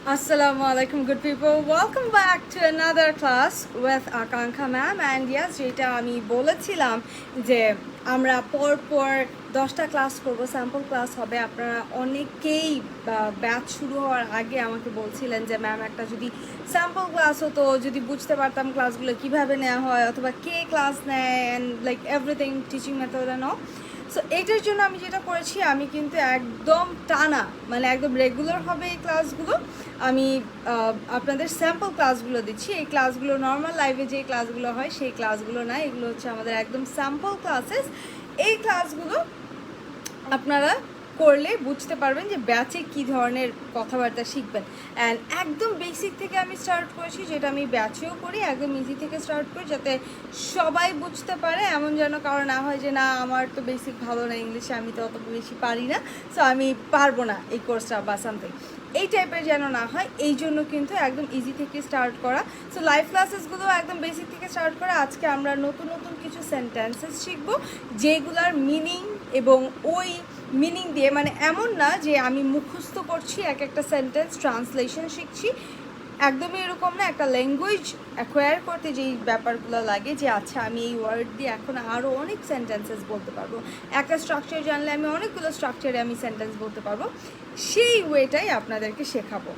Assalamu alaikum, good people. Welcome back to another class with Akanksha ma'am. And yes, যেটা আমি বলেছিলাম যে আমরা পর 10টা ক্লাস করব, স্যাম্পল ক্লাস হবে। আপনারা অনেকেই ব্যাচ শুরু হওয়ার আগে আমাকে বলছিলেন যে ম্যাম একটা যদি স্যাম্পল ক্লাস হতো, যদি বুঝতে পারতাম ক্লাসগুলো কিভাবে নেওয়া হয় অথবা কে ক্লাস নেয় and like everything teaching method and all. So এইটার জন্য আমি যেটা করেছি, আমি কিন্তু একদম টানা মানে একদম রেগুলার হবে এই ক্লাসগুলো। আমি আপনাদের স্যাম্পল ক্লাসগুলো দিচ্ছি। এই ক্লাসগুলো নর্মাল লাইভে যে ক্লাসগুলো হয় সেই ক্লাসগুলো না, এগুলো হচ্ছে আমাদের একদম স্যাম্পল ক্লাসেস। এই ক্লাসগুলো আপনারা করলে বুঝতে পারবেন যে ব্যাচে কী ধরনের কথাবার্তা শিখবেন। অ্যান্ড একদম বেসিক থেকে আমি স্টার্ট করেছি, যেটা আমি ব্যাচেও করি, একদম ইজি থেকে স্টার্ট করি যাতে সবাই বুঝতে পারে। এমন যেন কারো না হয় যে না আমার তো বেসিক ভালো না ইংলিশে, আমি তো অত বেশি পারি না, সো আমি পারবো না এই কোর্সটা বা সামথিং, এই টাইপের যেন না হয়। এই জন্য কিন্তু একদম ইজি থেকে স্টার্ট করা। সো লাইভ ক্লাসেসগুলো একদম বেসিক থেকে স্টার্ট করা। আজকে আমরা নতুন নতুন কিছু সেন্টেন্সেস শিখবো যেগুলার মিনিং এবং ওই মিনিং দিয়ে, মানে এমন না যে আমি মুখস্থ করছি এক একটা সেন্টেন্স, ট্রান্সলেশন শিখছি, একদমই এরকম না। একটা ল্যাঙ্গুয়েজ অ্যাকোয়ার করতে যেই ব্যাপারগুলো লাগে যে আচ্ছা আমি এই ওয়ার্ড দিয়ে এখন আরও অনেক সেন্টেন্সেস বলতে পারবো, একটা স্ট্রাকচার জানলে আমি অনেকগুলো স্ট্রাকচারে আমি সেন্টেন্স বলতে পারবো, সেই ওয়েটাই আপনাদেরকে শেখাবো।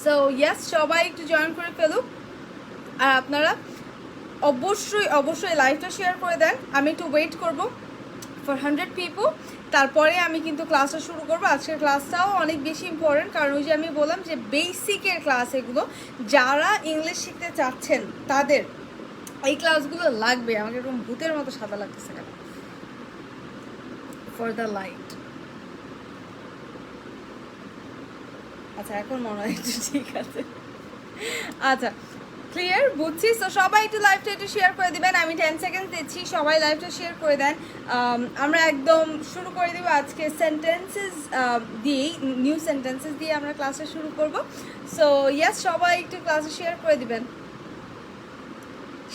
সো ইয়েস, সবাই একটু জয়েন করে ফেলুক। আর আপনারা অবশ্যই লাইভটা শেয়ার করে দেন। আমি একটু ওয়েট করব ফর 100 পিপল, তারপরে আমি কিন্তু ক্লাসটা শুরু করবো। আজকের ক্লাসটাও অনেক বেশি ইম্পর্টেন্ট, কারণ ওই যে আমি বললাম যে বেসিকের ক্লাস এগুলো, যারা ইংলিশ শিখতে চাচ্ছেন তাদের এই ক্লাসগুলো লাগবে। আমাকে এরকম ভূতের মতো সাদা লাগতেছে কেন? For the light. আচ্ছা, এখন মনে হয় একটু ঠিক আছে। আচ্ছা, ক্লিয়ার, বুঝছি। সো সবাই একটু লাইভটা একটু শেয়ার করে দিবেন। আমি 10 সেকেন্ড দিচ্ছি, সবাই লাইভটা শেয়ার করে দেন। আমরা একদম শুরু করে দেবো আজকে সেন্টেন্সেস দিয়েই, নিউ সেন্টেন্সেস দিয়ে আমরা ক্লাসটা শুরু করব। সো ইয়েস, সবাই একটু ক্লাসে শেয়ার করে দিবেন।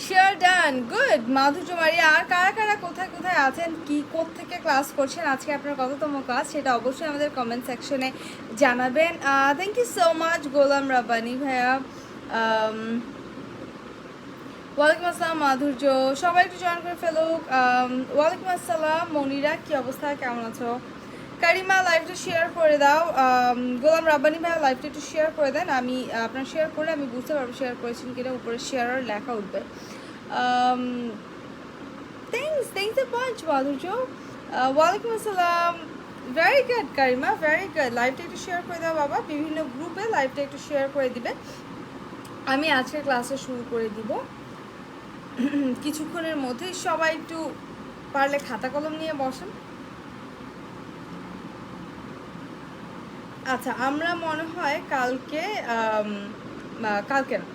Share done, good. মাধুর্য মারিয়া, আর কারা কারা কোথায় কোথায় আছেন, কি কোত্থেকে ক্লাস করছেন, আজকে আপনার কততম ক্লাস, সেটা অবশ্যই আমাদের কমেন্ট সেকশনে জানাবেন। থ্যাংক ইউ সো মাচ গোলাম রাব্বানি ভাইয়া। ওয়ালাইকুম আসসালাম মাধুর্য, সবাই একটু জয়েন করে ফেলুক। ওয়ালাইকুম আসসালাম মনিরা, কি অবস্থা, কেমন আছো? কারিমা, লাইভটা শেয়ার করে দাও। গোলাম রাব্বানি ভাইয়া, লাইভটা একটু শেয়ার করে দেন। আমি আপনার শেয়ার করলে আমি বুঝতে পারবো শেয়ার করেছেন কিনা, উপরে শেয়ার লেখা উঠবে। থ্যাংকস এ বাঞ্চ মাধুর্য। ওয়ালাইকুম আসসালাম, ভেরি গুড কারিমা, ভেরি গুড। লাইভটা একটু শেয়ার করে দাও বাবা, বিভিন্ন গ্রুপে লাইভটা একটু শেয়ার করে দিবে। আমি আজকের ক্লাসে শুরু করে দিব কিছুক্ষণের মধ্যে। সবাই একটু পারলে খাতা কলম নিয়ে বসেন। আচ্ছা, আমরা মনে হয় কালকে কালকে না,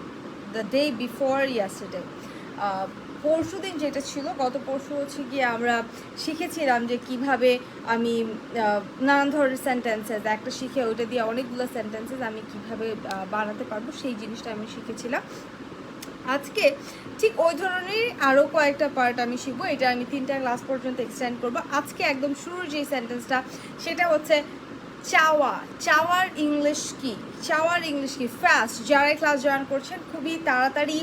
দ্য ডে বিফোর ইয়েস্টারডে, পরশু দিন যেটা ছিল, গত পরশু হচ্ছে গিয়ে আমরা শিখেছিলাম যে কিভাবে আমি নানান ধরনের সেন্টেন্সেস একটা শিখে ওইটা দিয়ে অনেকগুলো সেন্টেন্সেস আমি কিভাবে বানাতে পারবো, সেই জিনিসটা আমি শিখেছিলাম। আজকে ঠিক ওই ধরনের আরও কয়েকটা পার্ট আমি শিখবো। এটা আমি 3টা ক্লাস পর্যন্ত এক্সটেন্ড করবো। আজকে একদম শুরুর যে সেন্টেন্সটা, সেটা হচ্ছে চাওয়া। চাওয়ার ইংলিশ কি? চাওয়ার ইংলিশ কি? ফাস্ট, যারা ক্লাস জয়েন করছেন খুবই তাড়াতাড়ি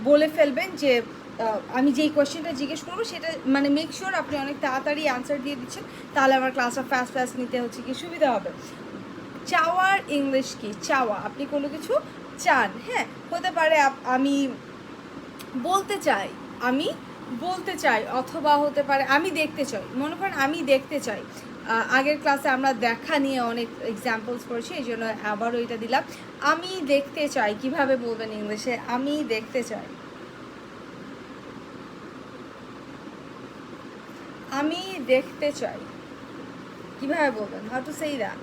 বলে ফেলবেন যে আমি যেই কোয়েশ্চেনটা জিজ্ঞেস করবো সেটা, মানে মেক শিওর আপনি অনেক তাড়াতাড়ি আনসার দিয়ে দিচ্ছেন, তাহলে আমার ক্লাসটা ফাস্ট নিতে হচ্ছে কি সুবিধা হবে। চাওয়ার ইংলিশ কি? চাওয়া, আপনি কোনো কিছু চান, হ্যাঁ, হতে পারে আমি বলতে চাই, আমি বলতে চাই, অথবা হতে পারে আমি দেখতে চাই। মনে করেন আমি দেখতে চাই। আগের ক্লাসে আমরা দেখা নিয়ে অনেক এক্সাম্পলস পড়েছি, এই জন্য আবারও এটা দিলাম। আমি দেখতে চাই, কিভাবে বলবেন ইংলিশে? আমি দেখতে চাই, আমি দেখতে চাই, কিভাবে বলবেন? How to say that?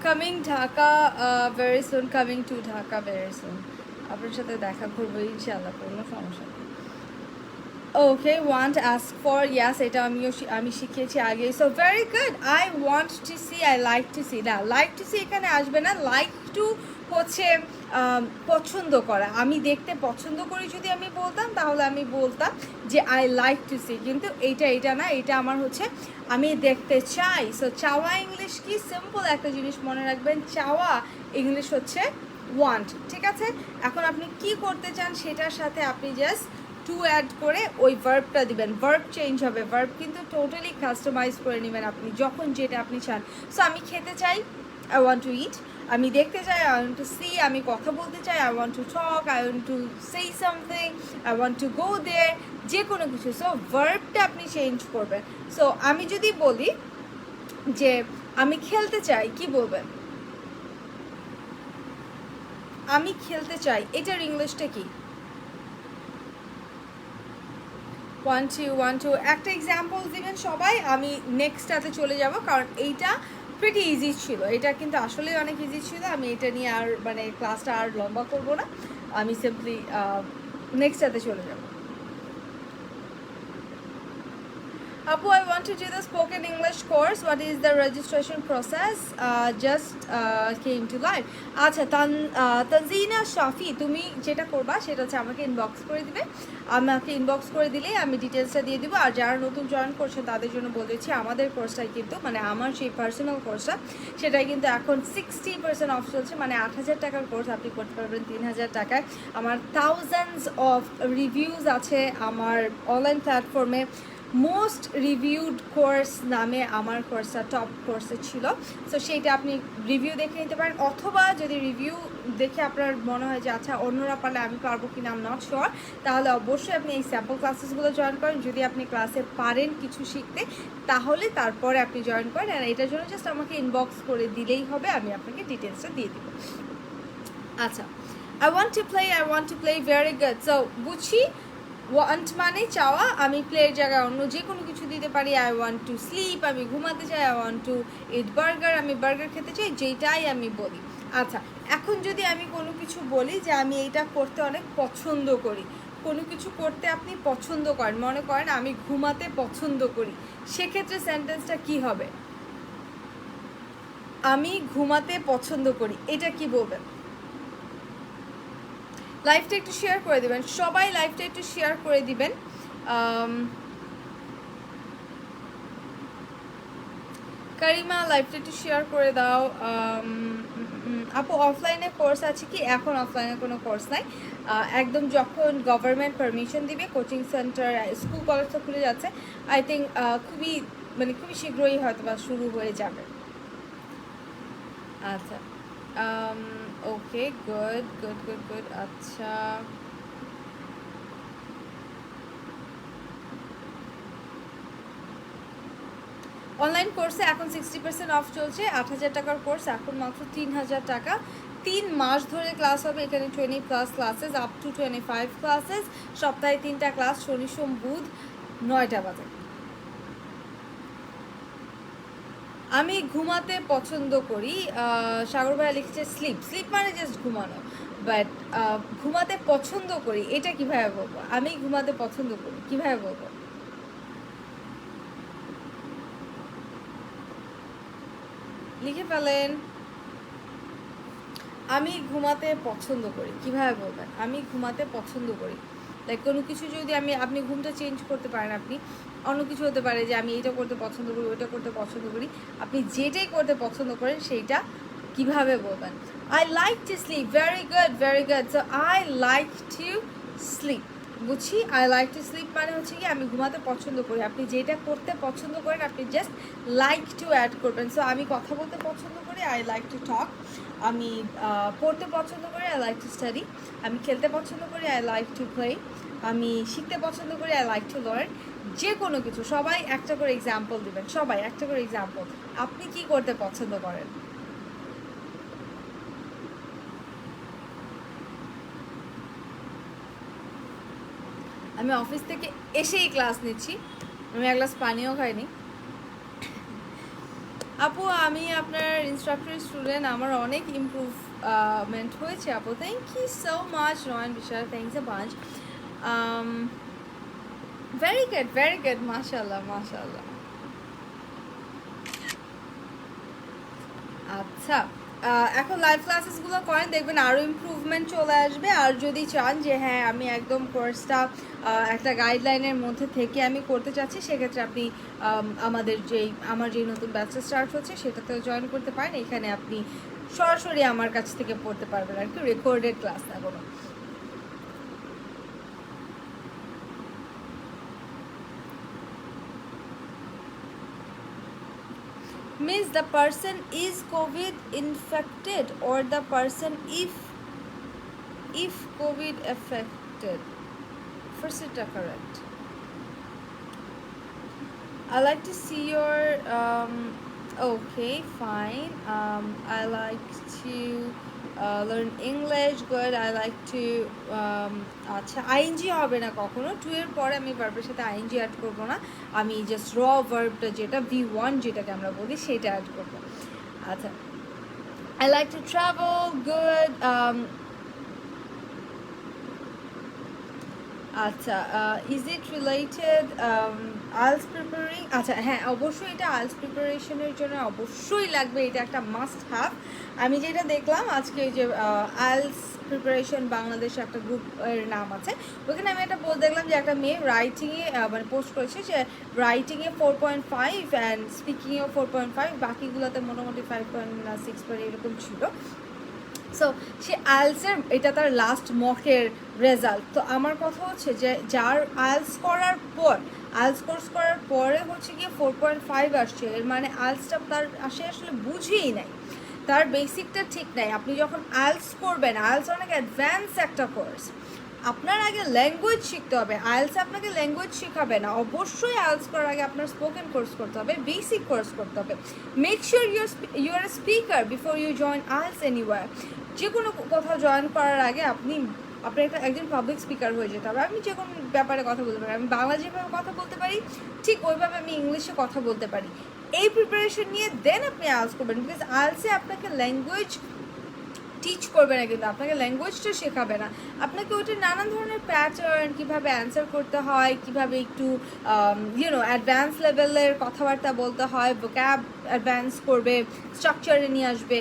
Coming Dhaka very soon, coming to Dhaka very soon. আপনার সাথে দেখা করবো ইনশাআল্লাহ, কোনো সমস্যা নেই। Okay, want ask for, yes, এটা আমি শিখিয়েছি আগে। So very good. I want to see, I like to see. না, লাইক টু সি এখানে আসবে না। লাইক টু হচ্ছে পছন্দ করা। আমি দেখতে পছন্দ করি যদি আমি বলতাম, তাহলে আমি বলতাম যে আই লাইক টু সি। কিন্তু এটা না, এটা আমার হচ্ছে আমি দেখতে চাই। সো চাওয়া ইংলিশ কি? সিম্পল একটা জিনিস মনে রাখবেন, চাওয়া ইংলিশ হচ্ছে ওয়ান্ট। ঠিক আছে, এখন আপনি কি করতে চান সেটার সাথে আপনি জাস্ট টু অ্যাড করে ওই ভার্বটা দিবেন। ভার্ব চেঞ্জ হবে, ভার্ব কিন্তু টোটালি কাস্টমাইজ করে নেবেন আপনি যখন যেটা আপনি চান। সো আমি খেতে চাই, আই ওয়ান্ট টু ইট। আমি দেখতে চাই, আই ওয়ান্ট টু সি। আমি কথা বলতে চাই, I want to talk, I want to say something, I want to go there, যে কোনো কিছু। সো ভার্বটা আপনি চেঞ্জ করবেন। সো আমি যদি বলি যে আমি খেলতে চাই, কি বলবেন? আমি খেলতে চাই, এটার ইংলিশটা কি? ওয়ান টু একটা এক্সাম্পল দিবেন সবাই। আমি নেক্সটটাতে চলে যাব, কারণ এইটা প্রিটি ইজি ছিল। এটা কিন্তু আসলে অনেক ইজি ছিল। আমি এটা নিয়ে আর মানে ক্লাসটা আর লম্বা করব না, আমি সিম্পলি নেক্সটটাতে চলে যাব। Apu, I want to do the spoken English course. What is the registration process? Just came to live. আচ্ছা, তানজিনা শাফি, তুমি যেটা করবা সেটা হচ্ছে আমাকে ইনবক্স করে দিবে। আমাকে ইনবক্স করে দিলেই আমি ডিটেলসটা দিয়ে দিব। আর যারা নতুন জয়েন করছে তাদের জন্য বলেছি, আমাদের কোর্সটাই কিন্তু মানে আমার সেই পার্সোনাল কোর্সটা, সেটাই কিন্তু এখন 60% অফ চলছে। মানে 8,000 টাকার কোর্স আপনি করতে পারবেন 3,000 টাকায়। আমার থাউজেন্ডস অফ রিভিউজ আছে আমার অনলাইন প্ল্যাটফর্মে। মোস্ট রিভিউড কোর্স নামে আমার কোর্সটা টপ কোর্সে ছিল। সো সেইটা আপনি রিভিউ দেখে নিতে পারেন, অথবা যদি রিভিউ দেখে আপনার মনে হয় যে আচ্ছা অন্যরা পারলে আমি পারবো কিনা, আম নট শিওর, তাহলে অবশ্যই আপনি এই স্যাম্পল ক্লাসেসগুলো জয়েন করেন। যদি আপনি ক্লাসে পারেন কিছু শিখতে, তাহলে তারপরে আপনি জয়েন করেন। আর এটার জন্য জাস্ট আমাকে ইনবক্স করে দিলেই হবে, আমি আপনাকে ডিটেলসটা দিয়ে দেবো। আচ্ছা, I want to play, very good. So বুঝি ওয়ান্ট মানে চাওয়া, আমি প্লের জায়গায় অন্য যে কোনো কিছু দিতে পারি। আই ওয়ান্ট টু স্লিপ, আমি ঘুমাতে চাই। I want two it burger, আমি বার্গার খেতে চাই, যেটাই আমি বলি। আচ্ছা, এখন যদি আমি কোনো কিছু বলি যে আমি এইটা করতে অনেক পছন্দ করি, কোনো কিছু করতে আপনি পছন্দ করেন, মনে করেন আমি ঘুমাতে পছন্দ করি, সেক্ষেত্রে সেন্টেন্সটা কি হবে? আমি ঘুমাতে পছন্দ করি, এটা কি বলবেন? লাইভটা একটু শেয়ার করে দিবেন সবাই, লাইভটা একটু শেয়ার করে দিবেন। কারিমা, লাইভটা একটু শেয়ার করে দাও। আপু, অফলাইনে কোর্স আছে কি? এখন অফলাইনে কোনো কোর্স নাই। একদম যখন গভর্নমেন্ট পারমিশন দিবে, কোচিং সেন্টার, স্কুল কলেজ তো খুলে যাচ্ছে, আই থিঙ্ক খুবই শীঘ্রই হয়তো বা শুরু হয়ে যাবে। আচ্ছা, ওকে, গুড গুড গুড গুড। আচ্ছা, অনলাইন কোর্সে এখন 60% অফ চলছে। 8,000 টাকার কোর্স এখন মাত্র 3,000 টাকা। 3 মাস ধরে ক্লাস হবে এখানে, 20+ ক্লাসেস, আপ টু 25 ক্লাসেস। সপ্তাহে 3টা ক্লাস, শনি সোম বুধ 9টা বাজে। আমি ঘুমাতে পছন্দ করি, সাগর ভাইয়া লিখেছে স্লিপ। স্লিপ মানে জাস্ট ঘুমানো, বাট ঘুমাতে পছন্দ করি এটা কীভাবে বলবো? আমি ঘুমাতে পছন্দ করি কীভাবে বলবো? লিখে ফেলেন। আমি ঘুমাতে পছন্দ করি কীভাবে বলবেন? আমি ঘুমাতে পছন্দ করি, লাইক কোনো কিছু যদি আপনি ঘুমটা চেঞ্জ করতে পারেন, আপনি অন্য কিছু হতে পারে যে আমি এটা করতে পছন্দ করি, ওইটা করতে পছন্দ করি। আপনি যেটাই করতে পছন্দ করেন সেইটা কীভাবে বলবেন? I like to sleep, very good very good. So I like to sleep, বুঝছি। আই লাইক টু স্লিপ মানে হচ্ছে কি আমি ঘুমাতে পছন্দ করি। আপনি যেটা করতে পছন্দ করেন আপনি জাস্ট লাইক টু অ্যাড করবেন। সো আমি কথা বলতে পছন্দ করি, আই লাইক টু টক। আমি পড়তে পছন্দ করি, আই লাইক টু স্টাডি। আমি খেলতে পছন্দ করি, আই লাইক টু প্লে। আমি শিখতে পছন্দ করি, আই লাইক টু লার্ন। যে কোনো কিছু, সবাই একটা করে এক্সাম্পল দিবেন, সবাই একটা করে এক্সাম্পল। আপনি কি করতে পছন্দ করেন? আমি অফিস থেকে এসেই ক্লাস নিচ্ছি, আমি এক গ্লাস পানিও খাইনি। আপু, আমি আপনার ইনস্ট্রাক্টরের স্টুডেন্ট, আমার অনেক ইমপ্রুভমেন্ট হয়েছে আপু। থ্যাংক ইউ সো মাচ নয়ন বিশ্বাস, thanks a bunch. Very good, মাশাআল্লাহ মাশাআল্লাহ। আচ্ছা, এখন লাইভ ক্লাসেসগুলো করেন, দেখবেন আরও ইমপ্রুভমেন্ট চলে আসবে। আর যদি চান যে হ্যাঁ আমি একদম কোর্সটা একটা গাইডলাইনের মধ্যে থেকে আমি করতে চাচ্ছি, সেক্ষেত্রে আপনি আমার যেই নতুন ব্যাচটা স্টার্ট হচ্ছে সেটাতেও জয়েন করতে পারেন। এখানে আপনি সরাসরি আমার কাছ থেকে পড়তে পারবেন আর কি, রেকর্ডেড ক্লাস না কোনো। Means the person is COVID infected or the person if COVID affected. First it correct. I like to see your okay fine. I like to learn English good. I like to আচ্ছা ING হবে না কখনো, two এর পরে আমি ভার্বের সাথে ING add করবো না, আমি জাস্ট র ভার্বটা যেটা V1 যেটাকে আমরা বলি সেটা অ্যাড করবো। আচ্ছা, I like to travel good. আচ্ছা, is it related IELTS preparing? আচ্ছা হ্যাঁ, অবশ্যই এটা আইএলটিএস প্রিপারেশনের জন্য অবশ্যই লাগবে, এটা একটা মাস্ট হ্যাভ। আমি যেটা দেখলাম আজকে যে আইএলটিএস প্রিপারেশন বাংলাদেশে একটা গ্রুপের নাম আছে, ওখানে আমি একটা পোস্ট দেখলাম যে একটা মেয়ে রাইটিংয়ে মানে পোস্ট করেছে যে রাইটিংয়ে 4.5 অ্যান্ড স্পিকিংয়েও 4.5, বাকিগুলোতে মোটামুটি 5.6 এরকম ছিল। সো সে আইএলটিএসের এটা তার লাস্ট মকের রেজাল্ট। তো আমার কথা হচ্ছে যে যার আইএলটিএস করার পর আইএলটিএস কোর্স করার পরে হচ্ছে গিয়ে 4.5 আসছে, এর মানে আইএলটিএসটা তার আসলে বুঝেই নাই, তার বেসিকটা ঠিক নাই। আপনি যখন আইএলটিএস করবেন, আইএলটিএস অনেক অ্যাডভান্স একটা কোর্স, আপনার আগে ল্যাঙ্গুয়েজ শিখতে হবে। আইএলটিএস আপনাকে ল্যাঙ্গুয়েজ শেখাবে না, অবশ্যই আইএলটিএস করার আগে আপনার স্পোকেন কোর্স করতে হবে, বেসিক কোর্স করতে হবে। Make sure you are speaker before you join IELTS anywhere. যে কোনো কোথাও জয়েন করার আগে আপনার একজন পাবলিক স্পিকার হয়ে যেতে হবে। আমি যে কোনো ব্যাপারে কথা বলতে পারি, আমি বাংলা যেভাবে কথা বলতে পারি ঠিক ওইভাবে আমি ইংলিশে কথা বলতে পারি। এই প্রিপারেশন নিয়ে দেন আপনি আইএলটিএস করবেন, বিকজ আইএলটিএসে আপনাকে ল্যাঙ্গুয়েজ টিচ করবে না, কিন্তু আপনাকে ল্যাঙ্গুয়েজটা শেখাবে না, আপনাকে ওইটার নানান ধরনের প্যাটার্ন, কীভাবে অ্যান্সার করতে হয়, কীভাবে একটু অ্যাডভান্স লেভেলের কথাবার্তা বলতে হয়, ভোক্যাব অ্যাডভান্স করবে, স্ট্রাকচারে নিয়ে আসবে,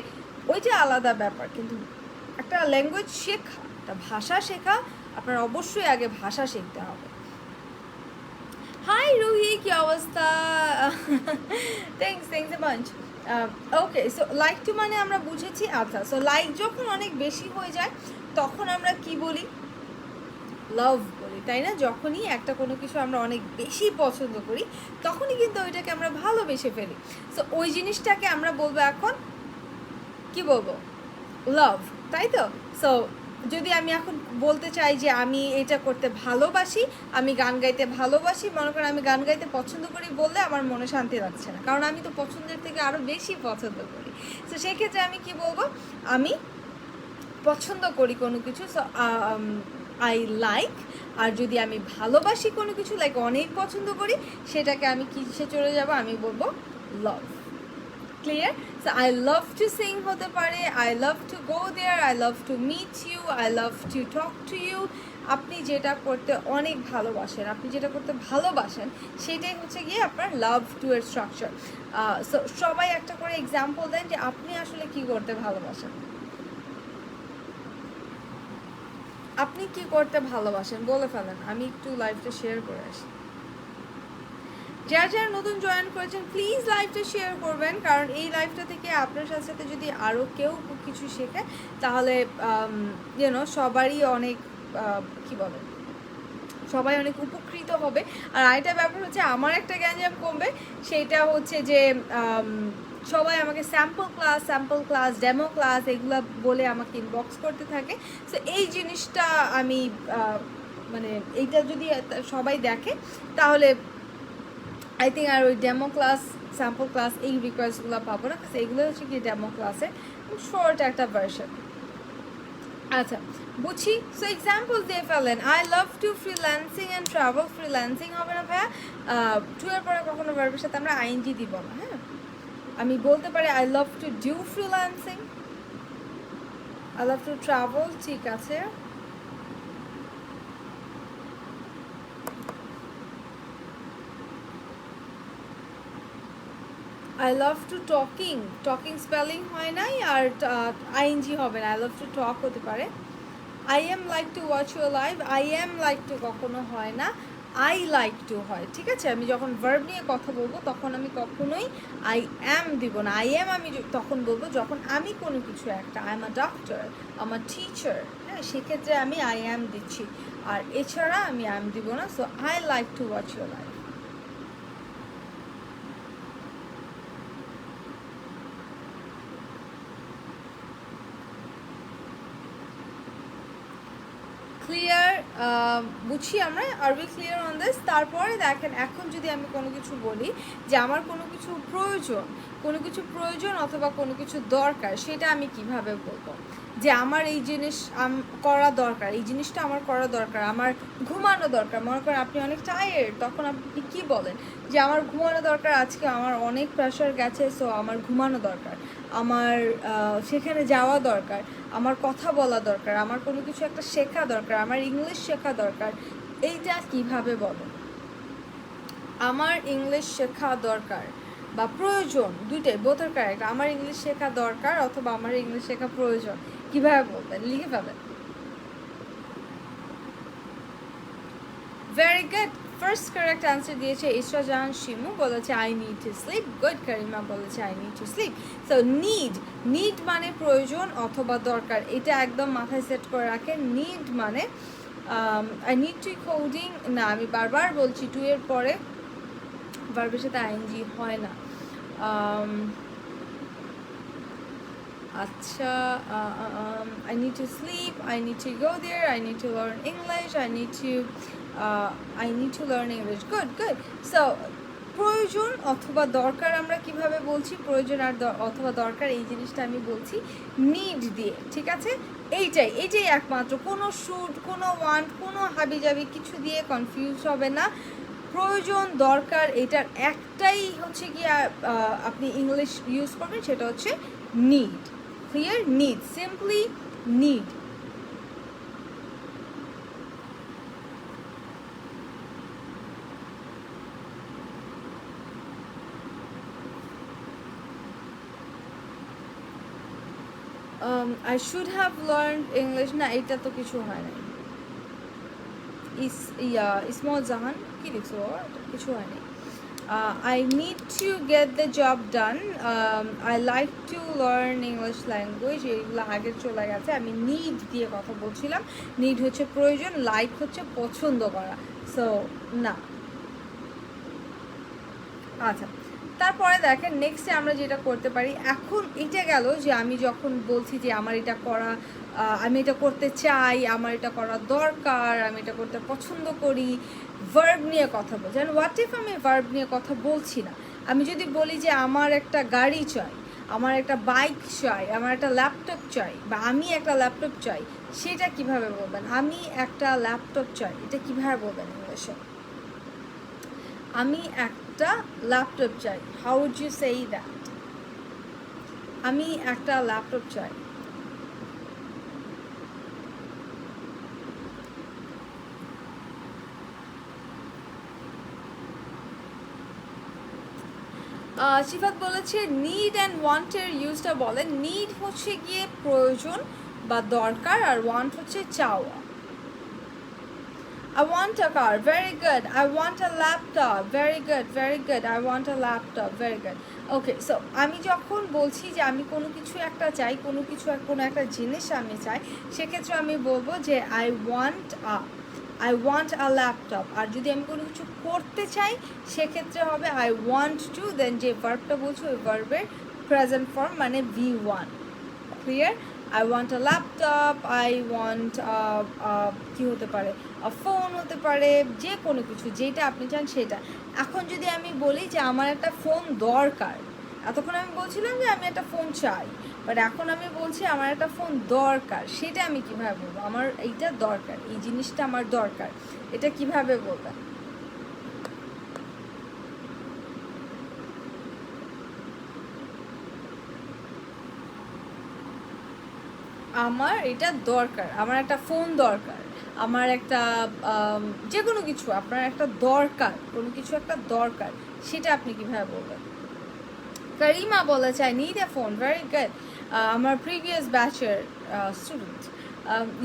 ওইটা আলাদা ব্যাপার। কিন্তু একটা ল্যাঙ্গুয়েজ শেখা, একটা ভাষা শেখা, আপনার অবশ্যই আগে ভাষা শিখতে হবে। হাই রুহি, কি অবস্থা? Thanks a bunch. Okay, so like to মানে আমরা বুঝেছি। আচ্ছা, সো লাইক যখন অনেক বেশি হয়ে যায় তখন আমরা কি বলি? লাভ বলি, তাই না? যখনই একটা কোনো কিছু আমরা অনেক বেশি পছন্দ করি তখনই কিন্তু ওইটাকে আমরা ভালোবেসে ফেলি। সো ওই জিনিসটাকে আমরা বলবো এখন কি বলবো? লাভ, তাই তো? সো যদি আমি এখন বলতে চাই যে আমি এটা করতে ভালোবাসি, আমি গান গাইতে ভালোবাসি, মনে করেন আমি গান গাইতে পছন্দ করি বললে আমার মনে শান্তি লাগছে না, কারণ আমি তো পছন্দের থেকে আরও বেশি পছন্দ করি। তো সেক্ষেত্রে আমি কি বলবো? আমি পছন্দ করি কোনো কিছু, সো আই লাইক। আর যদি আমি ভালোবাসি কোনো কিছু, লাইক অনেক পছন্দ করি, সেটাকে আমি কিসে চলে যাব? আমি বলবো love. Clear? So I love to sing হতে পারে, I love to go there, I love to meet you, I love to talk to you. আপনি যেটা করতে অনেক ভালোবাসেন, আপনি যেটা করতে ভালোবাসেন, সেটাই হচ্ছে গিয়ে আপনার লাভ টু এর স্ট্রাকচার। সো সবাই একটা করে এক্সাম্পল দেন যে আপনি আসলে কি করতে ভালোবাসেন, আপনি কি করতে ভালোবাসেন, বলে ফেলেন। আমি একটু লাইভটা শেয়ার করে আসি। যারা যারা নতুন জয়েন করেছেন প্লিজ লাইভটা শেয়ার করবেন, কারণ এই লাইভটা থেকে আপনার সাথে সাথে যদি আরও কেউ কিছু শেখে তাহলে সবারই অনেক কি বলে, সবাই অনেক উপকৃত হবে। আর আরেকটা ব্যাপার হচ্ছে আমার একটা গ্যাঞ্জাম কমবে, সেইটা হচ্ছে যে সবাই আমাকে স্যাম্পল ক্লাস ডেমো ক্লাস এগুলো বলে আমাকে ইনবক্স করতে থাকে। সো এই জিনিসটা আমি মানে এইটা যদি সবাই দেখে তাহলে আই থিঙ্ক আর ওই ডেমো ক্লাস স্যাম্পল ক্লাস এই রিকোয়েস্টগুলো পাবো না, কারণ এইগুলো হচ্ছে কি ডেমো ক্লাসের শর্ট একটা ভার্সন। আচ্ছা, বুঝি। সো এক্সাম্পল দিয়ে ফেলেন, I love two freelancing and travel. Freelancing হবে না ভাইয়া, টু এর পরে কখনো ভার্বের সাথে আমরা আইএনজি দিব না। হ্যাঁ, আমি বলতে পারি I love to do freelancing, I love to travel, ঠিক আছে। I love two talking, talking spelling হয় নাই, আর আইএনজি হবে না, আই লাভ টু টক হতে পারে। I am like to watch your live, I am like to কখনো হয় না, আই লাইক টু হয়। ঠিক আছে, আমি যখন ভার্ব নিয়ে কথা বলবো তখন আমি কখনোই আই অ্যাম দিব না। আই এম আমি তখন বলবো যখন আমি কোনো কিছু একটা, I am a doctor, I am a teacher, হ্যাঁ, সেক্ষেত্রে আমি আই অ্যাম দিচ্ছি, আর এছাড়া আমি অ্যাম দিব না। So I like to watch your live. Clear, বুঝছি আমরা, আর উই ক্লিয়ার অন দিস। তারপরে দেখেন, এখন যদি আমি কোনো কিছু বলি যে আমার কোনো কিছু প্রয়োজন, কোনো কিছু প্রয়োজন অথবা কোনো কিছু দরকার, সেটা আমি কিভাবে বলবো? যে আমার এই জিনিস করা দরকার, এই জিনিসটা আমার করা দরকার, আমার ঘুমানো দরকার। মনে করেন আপনি অনেক টায়ার্ড, তখন আপনি কি বলেন? যে আমার ঘুমানো দরকার, আজকে আমার অনেক প্রেশার গেছে, সো আমার ঘুমানো দরকার, আমার সেখানে যাওয়া দরকার, আমার কথা বলা দরকার, আমার কোনো কিছু একটা শেখা দরকার, আমার ইংলিশ শেখা দরকার। এইটা কিভাবে বলো? আমার ইংলিশ শেখা দরকার বা প্রয়োজন, দুইটাই, বোথের কারেক্ট। আমার ইংলিশ শেখা দরকার অথবা আমার ইংলিশ শেখা প্রয়োজন, কিভাবে বলবেন? লিখে ফেলেন। Very good, first correct answer দিয়েছে ইসরা জাহান শিমু, বলেছে I need to sleep. Good, Karima বলেছে I need to sleep. So need, need মানে প্রয়োজন অথবা দরকার, এটা একদম মাথায় সেট করে রাখেন। নিড মানে আই নিড টু কোডিং, না আমি বারবার বলছি টু এর পরে ভার্বের সাথে আইএনজি হয় না। আচ্ছা, I need to sleep, I need to go there, I need to learn English, I need to learn English. Good good. So প্রয়োজন অথবা দরকার আমরা কিভাবে বলছি? প্রয়োজন আর অথবা দরকার, এই জিনিসটা আমি বলছি নিড দিয়ে। ঠিক আছে, এইটাই একমাত্র, কোনো শুড, কোনো ওয়ান্ট, কোনো হাবিজাবি কিছু দিয়ে কনফিউজ হবে না। প্রয়োজন, দরকার, এটার একটাই হচ্ছে কি আপনি ইংলিশ ইউজ করবেন, সেটা হচ্ছে need. Clear? Need, simply need. I should have learn English, না এটা তো কিছু হয় নাই। ইসমল জাহান কি লিখছো বাবা? কিছু হয় নাই। I need to get the job done. I like to learn English language. এগুলো আগে চলে গেছে, আমি নিড দিয়ে কথা বলছিলাম। নিড হচ্ছে প্রয়োজন, লাইক হচ্ছে পছন্দ করা। সো না। আচ্ছা, তারপরে দেখেন নেক্সটে আমরা যেটা করতে পারি, এখন এটা গেল যে আমি যখন বলছি যে আমার এটা করা, আমি এটা করতে চাই, আমার এটা করা দরকার, আমি এটা করতে পছন্দ করি, ভার্ব নিয়ে কথা বলছি। অ্যান্ড হোয়াট ইফ আমি ভার্ব নিয়ে কথা বলছি না? আমি যদি বলি যে আমার একটা গাড়ি চাই, আমার একটা বাইক চাই, আমার একটা ল্যাপটপ চাই, বা আমি একটা ল্যাপটপ চাই, সেটা কিভাবে বলবেন? আমি একটা ল্যাপটপ চাই, এটা কিভাবে বলবেন ইংলিশে? আমি একটা ল্যাপটপ চাই, how would you say that? আমি একটা ল্যাপটপ চাই। সিফাত বলেছে নিড অ্যান্ড ওয়ান্টের ইউজটা বলেন। নিড হচ্ছে গিয়ে প্রয়োজন বা দরকার, আর ওয়ান্ট হচ্ছে চাওয়া। I want a car, very good. I want a laptop, very good, very good. I want a laptop, very good. Okay, so আমি যখন বলছি যে আমি কোনো কিছু একটা চাই, কোনো একটা জিনিস আমি চাই, সেক্ষেত্রে আমি বলবো যে আই ওয়ান্ট আ ল্যাপটপ। আর যদি আমি কোনো কিছু করতে চাই, সেক্ষেত্রে হবে আই ওয়ান্ট টু, দেন যে ভার্বটা বলছি ওই ভার্বের প্রেজেন্ট ফর্ম মানে V1। Clear? I want a laptop, I want কী হতে পারে, ফোন হতে পারে, যে কোনো কিছু যেটা আপনি চান সেটা। এখন যদি আমি বলি যে আমার একটা ফোন দরকার, এতক্ষণ আমি বলছিলাম যে আমি একটা ফোন চাই, বাট এখন আমি বলছি আমার একটা ফোন দরকার, সেটা আমি কিভাবে বলবো? আমার এইটা দরকার, এই জিনিসটা আমার দরকার, এটা কিভাবে বলবেন? আমার এটা দরকার, আমার একটা ফোন দরকার, আমার একটা যে কোনো কিছু, আপনার একটা দরকার, কোনো কিছু একটা দরকার, সেটা আপনি কিভাবে বলবেন? Karima বলেছে I need a phone. Very good. আমার previous batcher student.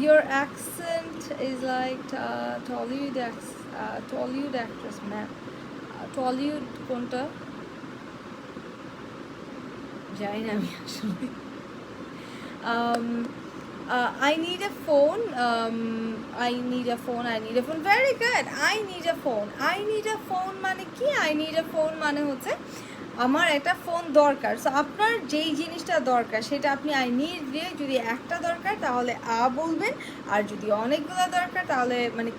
Your accent is like Tollywood actress, ma'am. Tollywood কোনটা জানি না আমি আসলে I need a phone. I need a phone. Very good. I need a phone. মানে কি? I need a phone মানে হচ্ছে আমার একটা ফোন দরকার। সো আপনার যেই জিনিসটা দরকার সেটা আপনি আই নিড দিয়ে, যদি একটা দরকার তাহলে বলবেন, আর যদি অনেকগুলো দরকার তাহলে মানে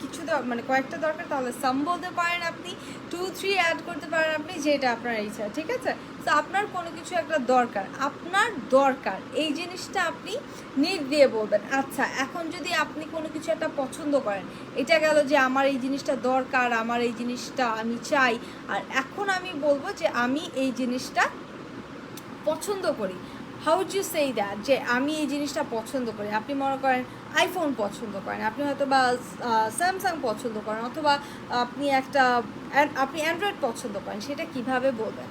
মানে কয়েকটা দরকার তাহলে সাম বলতে পারেন, আপনি 2-3 অ্যাড করতে পারেন আপনি, যেটা আপনার ইচ্ছা, ঠিক আছে? তো আপনার কোনো কিছু একটা দরকার, আপনার দরকার এই জিনিসটা আপনি নিড দিয়ে বলবেন। আচ্ছা, এখন যদি আপনি কোনো কিছু একটা পছন্দ করেন, এটা গেল যে আমার এই জিনিসটা দরকার, আমার এই জিনিসটা আমি চাই, আর এখন আমি বলবো যে আমি এই জিনিসটা পছন্দ করি। হাউ ডু সে দ্যাট, যে আমি এই জিনিসটা পছন্দ করি? আপনি মনে করেন আইফোন পছন্দ করেন, আপনি হয়তো বা স্যামসাং পছন্দ করেন, অথবা আপনি অ্যান্ড্রয়েড পছন্দ করেন, সেটা কিভাবে বলবেন?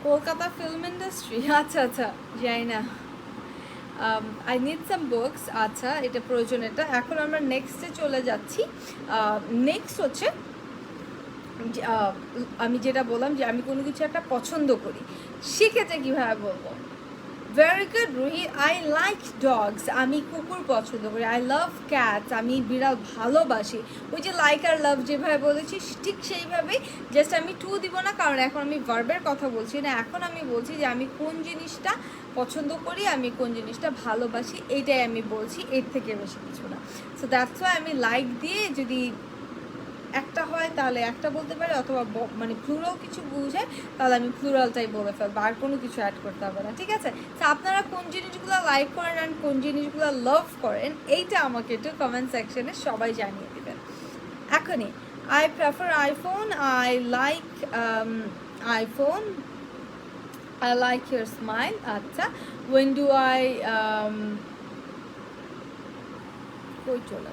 কলকাতা ফিল্ম ইন্ডাস্ট্রি, আচ্ছা যাই না। আই নিড সাম বুকস, আচ্ছা এটা প্রয়োজন। এটা এখন আমরা নেক্সটে চলে যাচ্ছি। নেক্সট হচ্ছে আমি যেটা বললাম যে আমি কোনো কিছু একটা পছন্দ করি, সেক্ষেত্রে কীভাবে বলবো? Very good Ruhi. I like dogs, আমি কুকুর পছন্দ করি। আই লাভ ক্যাটস, আমি বিড়াল ভালোবাসি। ওই যে লাইক আর লাভ যেভাবে বলেছি ঠিক সেইভাবেই, জাস্ট আমি টু দিব না, কারণ এখন আমি ভার্বের কথা বলছি না, এখন আমি বলছি যে আমি কোন জিনিসটা পছন্দ করি, আমি কোন জিনিসটা ভালোবাসি, এইটাই আমি বলছি, এর থেকে বেশি কিছু না। সো দ্যাটস ওয়াই আমি লাইক দিয়ে যদি একটা হয় তাহলে একটা বলতে পারি, অথবা মানে প্লুরাল কিছু বুঝে তাহলে আমি প্লুরালটাই বলে ফেলবো, আর কোনো কিছু অ্যাড করতে হবে না, ঠিক আছে? তো আপনারা কোন জিনিসগুলো লাইক করেন আর কোন জিনিসগুলো লাভ করেন, এইটা আমাকে একটু কমেন্ট সেকশনে সবাই জানিয়ে দেবেন এখনই। I prefer iPhone, I like iPhone, I like your smile. আচ্ছা, ওয়েন ডু আই কই চলে,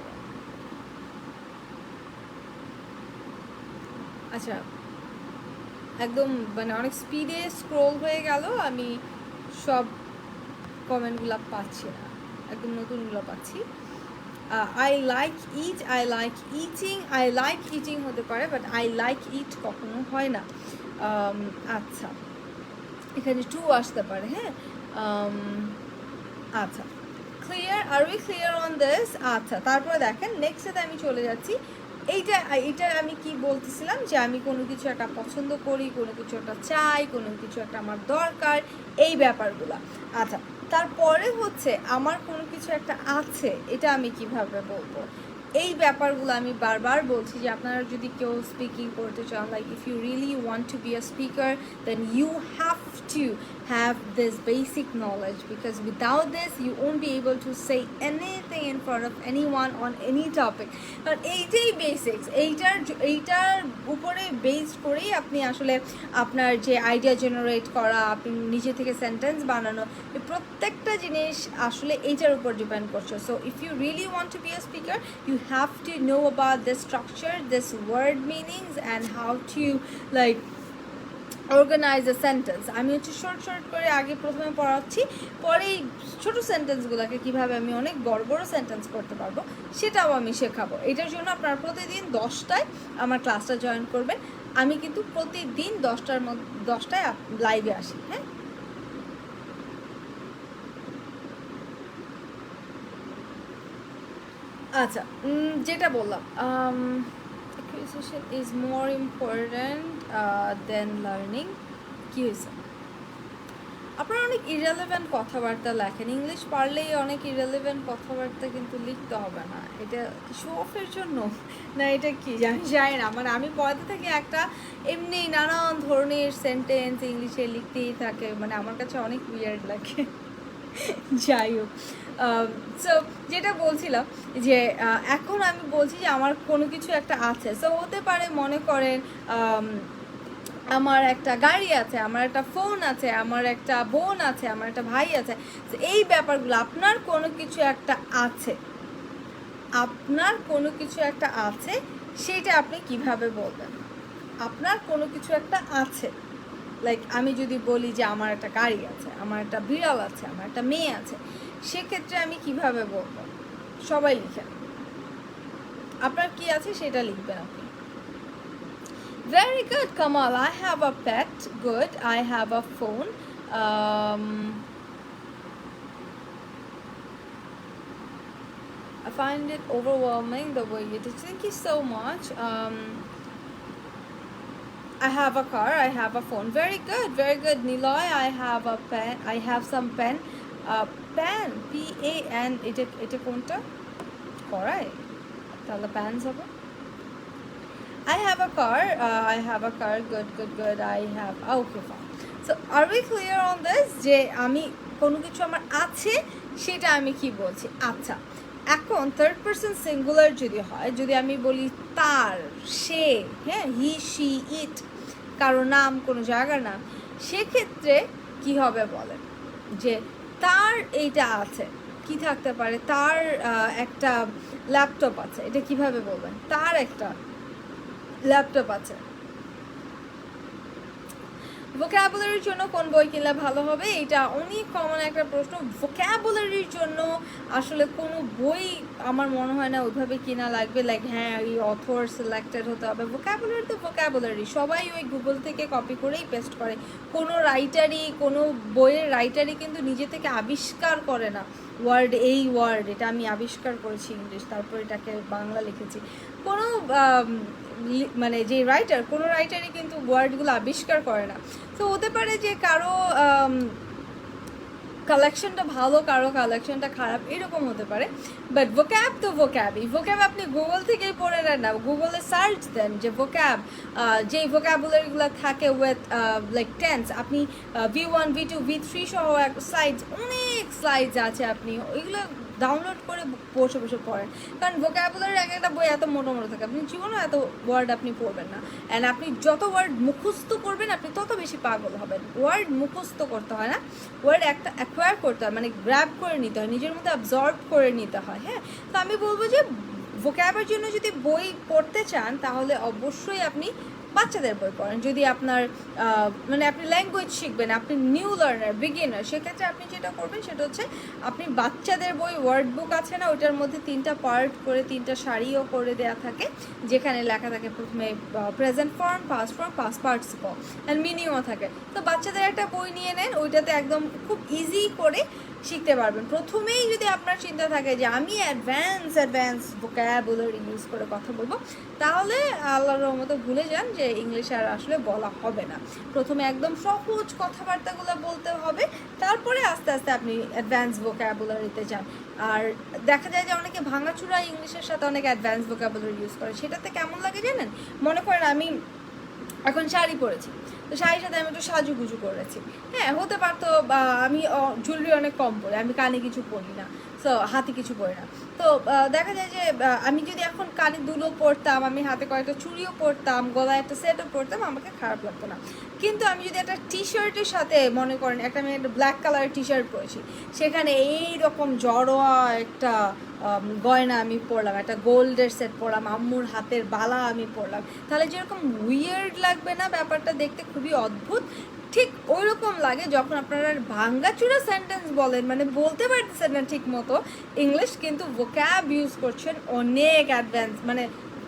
আচ্ছা একদম মানে অনেক স্পিডে স্ক্রোল হয়ে গেল, আমি সব কমেন্টগুলো পাচ্ছি না, একদম নতুনগুলো পাচ্ছি। I like it, I like eating, I like eating হতে পারে, বাট আই লাইক ইট কখনো হয় না। আচ্ছা, এখানে টু আসতে পারে, হ্যাঁ। আচ্ছা, clear, are we clear on this? আচ্ছা, তারপরে দেখেন নেক্সটে আমি চলে যাচ্ছি। এইটা আমি কি বলতেছিলাম, যে আমি কোনো কিছু একটা পছন্দ করি, কোনো কিছু একটা চাই, কোনো কিছু একটা আমার দরকার, এই ব্যাপারগুলো। আচ্ছা, তারপরে হচ্ছে আমার কোনো কিছু একটা আছে, এটা আমি কিভাবে বলবো? এই ব্যাপারগুলো আমি বারবার বলছি যে আপনারা যদি কেউ স্পিকিং করতে চান, like if you really want to be a speaker, then you have to have this basic knowledge, because without this you won't be able to say anything in front of anyone on any topic. কারণ এইটাই basics, এইটার উপরে base করেই আপনি আসলে আপনার যে idea generate করা, আপনি নিজে থেকে সেন্টেন্স বানানো, এই প্রত্যেকটা জিনিস আসলে এইটার উপর ডিপেন্ড করছে। So if you really want to be a speaker, you have to know about this structure, this word meanings, and how to like organize a sentence. আমি হচ্ছে শর্ট করে আগে প্রথমে পড়াচ্ছি, পরে এই ছোটো সেন্টেন্সগুলোকে কীভাবে আমি অনেক বড় বড় সেন্টেন্স করতে পারবো সেটাও আমি শেখাবো। এটার জন্য আপনারা প্রতিদিন 10টায় আমার ক্লাসটা জয়েন করবেন। আমি কিন্তু প্রতিদিন 10টায় লাইভে আসি, হ্যাঁ। আচ্ছা, যেটা বললাম, acquisition is more important than learning. কি হয়েছে? আপনারা অনেক ইরেলেভেন্ট কথাবার্তা লেখেন, ইংলিশ পারলেই অনেক ইরেলেভেন্ট কথাবার্তা কিন্তু লিখতে হবে না। এটা শো অফের জন্য না, এটা কি জানি না, মানে আমি পড়াতে থাকি একটা এমনি নানান ধরনের সেন্টেন্স ইংলিশে লিখতেই থাকে, মানে আমার কাছে অনেক উইয়ার্ড লাগে। যাই হোক, সো যেটা বলছিলাম যে এখন আমি বলছি যে আমার কোনো কিছু একটা আছে। সো হতে পারে মনে করেন আমার একটা গাড়ি আছে, আমার একটা ফোন আছে, আমার একটা বোন আছে, আমার একটা ভাই আছে, এই ব্যাপারগুলো। আপনার কোনো কিছু একটা আছে, আপনার কোনো কিছু একটা আছে, সেটা আপনি কিভাবে বলবেন? আপনার কোনো কিছু একটা আছে, লাইক আমি যদি বলি যে আমার একটা গাড়ি আছে, আমার একটা বিড়াল আছে, আমার একটা মেয়ে আছে, সেক্ষেত্রে আমি কিভাবে বলবো? সবাই লিখেন, আপনার কি আছে সেটা লিখবেন আপনি। Very good Kamal, I have a pet, good, I have a phone, I find it overwhelming the way you do. Thank you so much. I have a car, I have a phone. Very good, very good. Niloy, I have a pen, I have some pen. Pen, P-A-N, এটা কোনটা? করাই? তাহলে pens হবে? I have a car, I have a car, good, good, good. I have, okay, fine. So, are we clear on this? যে আমি কোনো কিছু আমার আছে, সেটা আমি কি বলছি? আচ্ছা, এখন থার্ড পারসন সিঙ্গুলার যদি হয়, যদি আমি বলি তার, সে, হ্যাঁ, হি, শি, ইট, কারো নাম, কোনো জায়গার নাম, সেক্ষেত্রে কি হবে বলেন? যে তার এইটা আছে, কি থাকতে পারে? তার একটা ল্যাপটপ আছে, এটা কিভাবে বলবেন? তার একটা ল্যাপটপ আছে। ভোক্যাবুলারির জন্য কোন বই কিনলে ভালো হবে? এটা অনেক কমন একটা প্রশ্ন। ভোক্যাবুলারির জন্য আসলে কোনো বই আমার মনে হয় না ওইভাবে কিনা লাগবে, লাইক হ্যাঁ ওই অথর সিলেক্টেড হতে হবে। ভোক্যাবুলারি তো ভোক্যাবুলারি, সবাই ওই গুগল থেকে কপি করেই পেস্ট করে। কোনো রাইটারই, কোনো বইয়ের রাইটারই কিন্তু নিজে থেকে আবিষ্কার করে না ওয়ার্ড, এই ওয়ার্ড এটা আমি আবিষ্কার করেছি ইংলিশ, তারপর এটাকে বাংলা লিখেছি। কোনো মানে যে রাইটার, কোনো রাইটারই কিন্তু ওয়ার্ডগুলো আবিষ্কার করে না। তো হতে পারে যে কারো কালেকশনটা ভালো, কারো কালেকশনটা খারাপ, এরকম হতে পারে। বাট ভোক্যাব তো ভোক্যাবই, ভোক্যাব আপনি গুগল থেকেই পড়ে নেন না, গুগলে সার্চ দেন যে ভোক্যাব, যেই ভোক্যাবুলারিগুলো থাকে উইথ লাইক টেন্স, আপনি V1, V2, V3 সহ স্লাইডস, অনেক স্লাইডস আছে, আপনি ওইগুলো ডাউনলোড করে বসে বসে পড়েন। কারণ ভোক্যাবুলারির এক একটা বই এত মোটো মোটো থাকে, আপনি জীবনে এত ওয়ার্ড আপনি পড়বেন না। অ্যান্ড আপনি যত ওয়ার্ড মুখস্থ করবেন আপনি তত বেশি পাগল হবেন। ওয়ার্ড মুখস্থ করতে হয় না, ওয়ার্ড একটা অ্যাকোয়ার করতে হয়, মানে গ্র্যাব করে নিতে হয়, নিজের মধ্যে অ্যাবজর্ব করে নিতে হয়। হ্যাঁ, তো আমি বলবো যে ভোক্যাবের জন্য যদি বই পড়তে চান তাহলে অবশ্যই আপনি বাচ্চাদের বই পড়েন। যদি আপনার মানে আপনি ল্যাঙ্গুয়েজ শিখবেন, আপনি নিউ লার্নার, বিগিনার, সেক্ষেত্রে আপনি যেটা করবেন সেটা হচ্ছে আপনি বাচ্চাদের বই, ওয়ার্ড বুক আছে না, ওইটার মধ্যে 3টা পার্ট করে 3টা সারিও করে দেওয়া থাকে, যেখানে লেখা থাকে প্রথমে present form, past form, past participle and মিনিংও থাকে। তো বাচ্চাদের একটা বই নিয়ে নেন, ওইটাতে একদম খুব ইজি করে শিখতে পারবেন। প্রথমেই যদি আপনার চিন্তা থাকে যে আমি অ্যাডভান্স ভোক্যাবুলারি ইউজ করে কথা বলবো, তাহলে আল্লাহর রহমতে ভুলে যান যে ইংলিশ আর আসলে বলা হবে না। প্রথমে একদম সহজ কথাবার্তাগুলো বলতে হবে, তারপরে আস্তে আস্তে আপনি অ্যাডভান্স ভোক্যাবুলারিতে যান। আর দেখা যায় যে অনেকে ভাঙাচুরা ইংলিশের সাথে অনেক অ্যাডভান্স ভোক্যাবুলারি ইউজ করে, সেটাতে কেমন লাগে জানেন? মনে করেন আমি এখন শাড়ি পরেছি, তো শাড়ির সাথে আমি একটু সাজুগুজু করেছি, হ্যাঁ হতে পারতো, বা আমি জুয়েলারি অনেক কম পরি, আমি কানে কিছু পরি না, সো হাতে কিছু পরি না। তো দেখা যায় যে আমি যদি এখন কানে দুলো পরতাম, আমি হাতে কয়েকটা চুড়িও পরতাম, গলায় একটা সেটও পরতাম, আমাকে খারাপ লাগতো না। কিন্তু আমি যদি একটা টি শার্টের সাথে, মনে করেন একটা আমি একটা ব্ল্যাক কালারের টি শার্ট পরেছি, সেখানে এইরকম জড়োয়া একটা গয়না আমি পরলাম, একটা গোল্ডের সেট পরলাম, আম্মুর হাতের বালা আমি পরলাম, তাহলে যেরকম উইয়ার্ড লাগবে না ব্যাপারটা, দেখতে খুবই অদ্ভুত, ঠিক ওই রকম লাগে যখন আপনারা ভাঙ্গাচুরা সেন্টেন্স বলেন, মানে বলতে পারতেছেন না ঠিক মতো ইংলিশ, কিন্তু ভোক্যাব ইউজ করছেন অনেক অ্যাডভান্স, মানে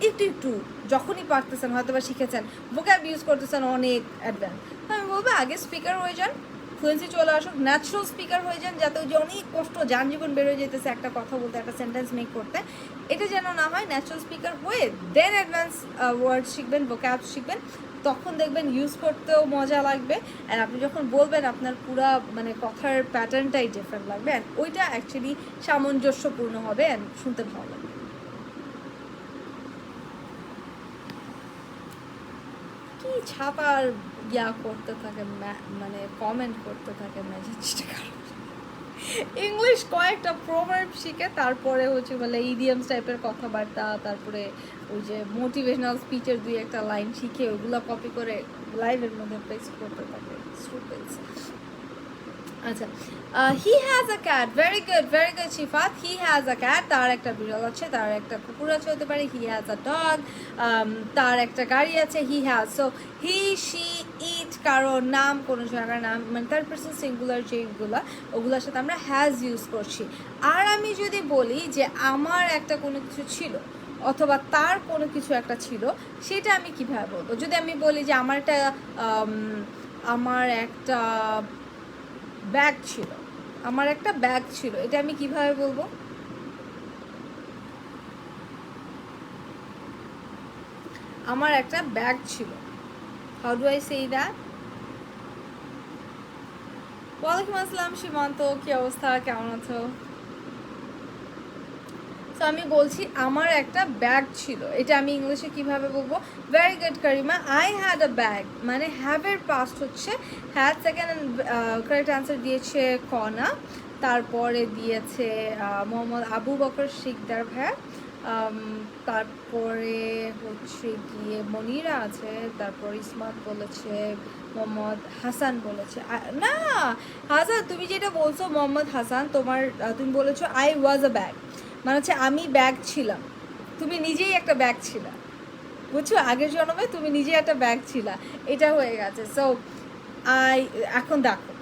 একটু যখনই পারতেছেন, হয়তো বা শিখেছেন, ভোক্যাব ইউজ করতেছেন অনেক অ্যাডভান্স। আমি বলবো আগে স্পিকার হয়ে যান, ফ্লুয়েন্সি চলে আসুক, ন্যাচারাল স্পিকার হয়ে যান, যাতে যে অনেক কষ্ট যানজীবন বেরোয় যেতেছে একটা কথা বলতে, একটা সেন্টেন্স মেক করতে, এটা যেন না হয়। ন্যাচারাল স্পিকার হয়ে দেন অ্যাডভান্স ওয়ার্ড শিখবেন, ভোক্যাব শিখবেন, তখন দেখবেন ইউজ করতেও মজা লাগবে। অ্যান্ড আপনি যখন বলবেন আপনার পুরা মানে কথার প্যাটার্নটাই ডিফারেন্ট লাগবে, অ্যান্ড ওইটা অ্যাকচুয়ালি সামঞ্জস্যপূর্ণ হবে অ্যান্ড শুনতে ভালো লাগবে। কি ছাপার ইয়া করতে থাকে, মানে কমেন্ট করতে থাকে, মেসেজটা খারাপ। ইংলিশ কয়েকটা প্রভার্ব শিখে তারপরে হচ্ছে বলে ইডিয়ামস টাইপের কথাবার্তা, তারপরে ওই যে মোটিভেশনাল স্পিচের 2-1 লাইন শিখে ওগুলো কপি করে লাইভের মধ্যে পেস্ট করতে থাকে। আচ্ছা, he has a cat, very good Shifat, he has a cat, তার একটা বিড়াল আছে, তার একটা কুকুর আছে হতে পারে, হি হ্যাজ আ ডগ, তার একটা গাড়ি আছে, he has. So he, she, it কারো নাম, কোনো জায়গার নাম, মানে থার্ড পারসন সিঙ্গুলার যেগুলো ওগুলোর সাথে আমরা হ্যাজ ইউজ করছি। আর আমি যদি বলি যে আমার একটা কোনো কিছু ছিল অথবা তার কোনো কিছু একটা ছিল, সেটা আমি কীভাবে বলবো? যদি আমি বলি যে আমার একটা ব্যাগ ছিল, আমার একটা ব্যাগ ছিল, এটা আমি কিভাবে বলবো? আমার একটা ব্যাগ ছিল, how do I say that? ওয়ালাইকুম আসসালাম সীমান্ত, কি অবস্থা, কেমন আছো? তো আমি বলছি আমার একটা ব্যাগ ছিল, এটা আমি ইংলিশে কিভাবে বলবো? Very good Karima, I had a bag, মানে হ্যাভের পাস্ট হচ্ছে হ্যাড, সেকেন্ড কারেক্ট অ্যান্সার দিয়েছে কনা, তারপরে দিয়েছে মোহাম্মদ আবু বকর শিকদার ভাইয়া, তারপরে হচ্ছে গিয়ে মনিরা আছে, তারপর ইসমাত বলেছে, মোহাম্মদ হাসান বলেছে। না হাসান, তুমি যেটা বলছো মোহাম্মদ হাসান, তুমি বলেছো আই ওয়াজ আ ব্যাগ, মানে হচ্ছে আমি ব্যাগ ছিলাম, তুমি নিজেই একটা ব্যাগ ছিলা, বুঝছো? আগের জন্মে তুমি নিজেই একটা ব্যাগ ছিলা, এটা হয়ে গেছে। সো এখন দেখো,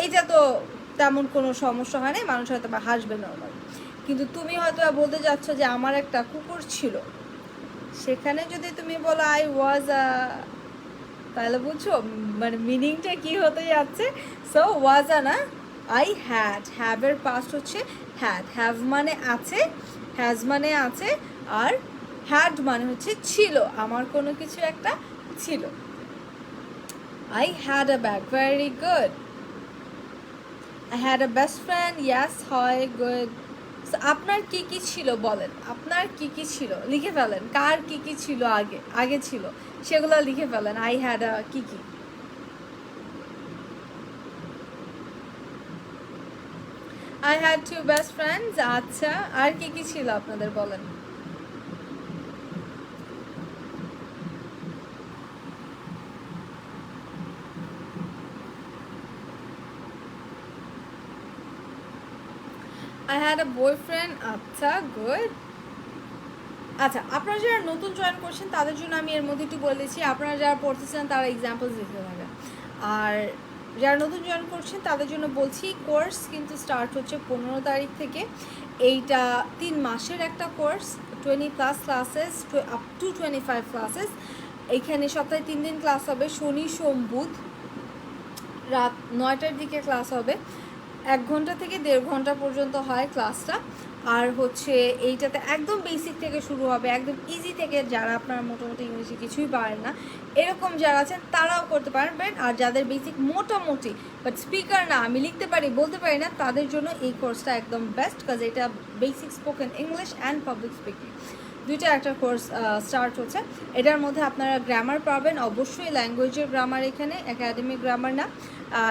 এইটা তো তেমন কোনো সমস্যা হয় না, মানুষ হয়তো বা হাসবে নর্মাল, কিন্তু তুমি হয়তো বলতে যাচ্ছ যে আমার একটা কুকুর ছিল, সেখানে যদি তুমি বলো আই ওয়াজ তাহলে বুঝছো মানে মিনিংটা কি হতে যাচ্ছে? সো ওয়াজ না, আই হ্যাড, হ্যাভের পাস্ট হচ্ছে হ্যাড, হ্যাভ মানে আছে, হ্যাজ মানে আছে, আর হ্যাড মানে হচ্ছে ছিল, আমার কোনো কিছু একটা ছিল। I had a bag, very good. I had a best friend, yes, হয়, গুড। আপনার কি কি ছিল বলেন, আপনার কি কি ছিল লিখে ফেলেন, কার কি কি ছিল আগে আগে ছিল সেগুলো লিখে ফেলেন। আই হ্যাড আ কি কি, I had to best friends. আচ্ছা, আর কি কি ছিল আপনাদের বলেন? আই হ্যাড আ বয়ফ্রেন্ড, আচ্ছা গুড। আচ্ছা, আপনারা যারা নতুন জয়েন করছেন তাদের জন্য আমি এর মধ্যে একটু বলে দিচ্ছি, আপনারা যারা পড়তেছেন তারা এক্সাম্পলস দিতে থাকেন, আর যারা নতুন জয়েন করছেন তাদের জন্য বলছি কোর্স কিন্তু স্টার্ট হচ্ছে 15 তারিখ থেকে। এইটা 3 মাসের একটা course, 20+ classes, up to 25 classes. এইখানে সপ্তাহে 3 দিন ক্লাস হবে, শনি সোম বুধ, রাত 9টার দিকে ক্লাস হবে, 1 ঘন্টা থেকে 1.5 ঘন্টা পর্যন্ত হয় ক্লাসটা। আর হচ্ছে এইটাতে একদম বেসিক থেকে শুরু হবে, একদম ইজি থেকে, যারা আপনারা মোটামুটি ইংলিশে কিছুই পারেন না এরকম যারা আছেন তারাও করতে পারবেন, আর যাদের বেসিক মোটামুটি বাট স্পিকার না, আমি লিখতে পারি বলতে পারি না, তাদের জন্য এই কোর্সটা একদম বেস্ট, কাজ এটা basic spoken English and public speaking দুইটা একটা কোর্স স্টার্ট হচ্ছে। এটার মধ্যে আপনারা গ্রামার পাবেন, অবশ্যই ল্যাঙ্গুয়েজের গ্রামার, এখানে একাডেমিক গ্রামার না।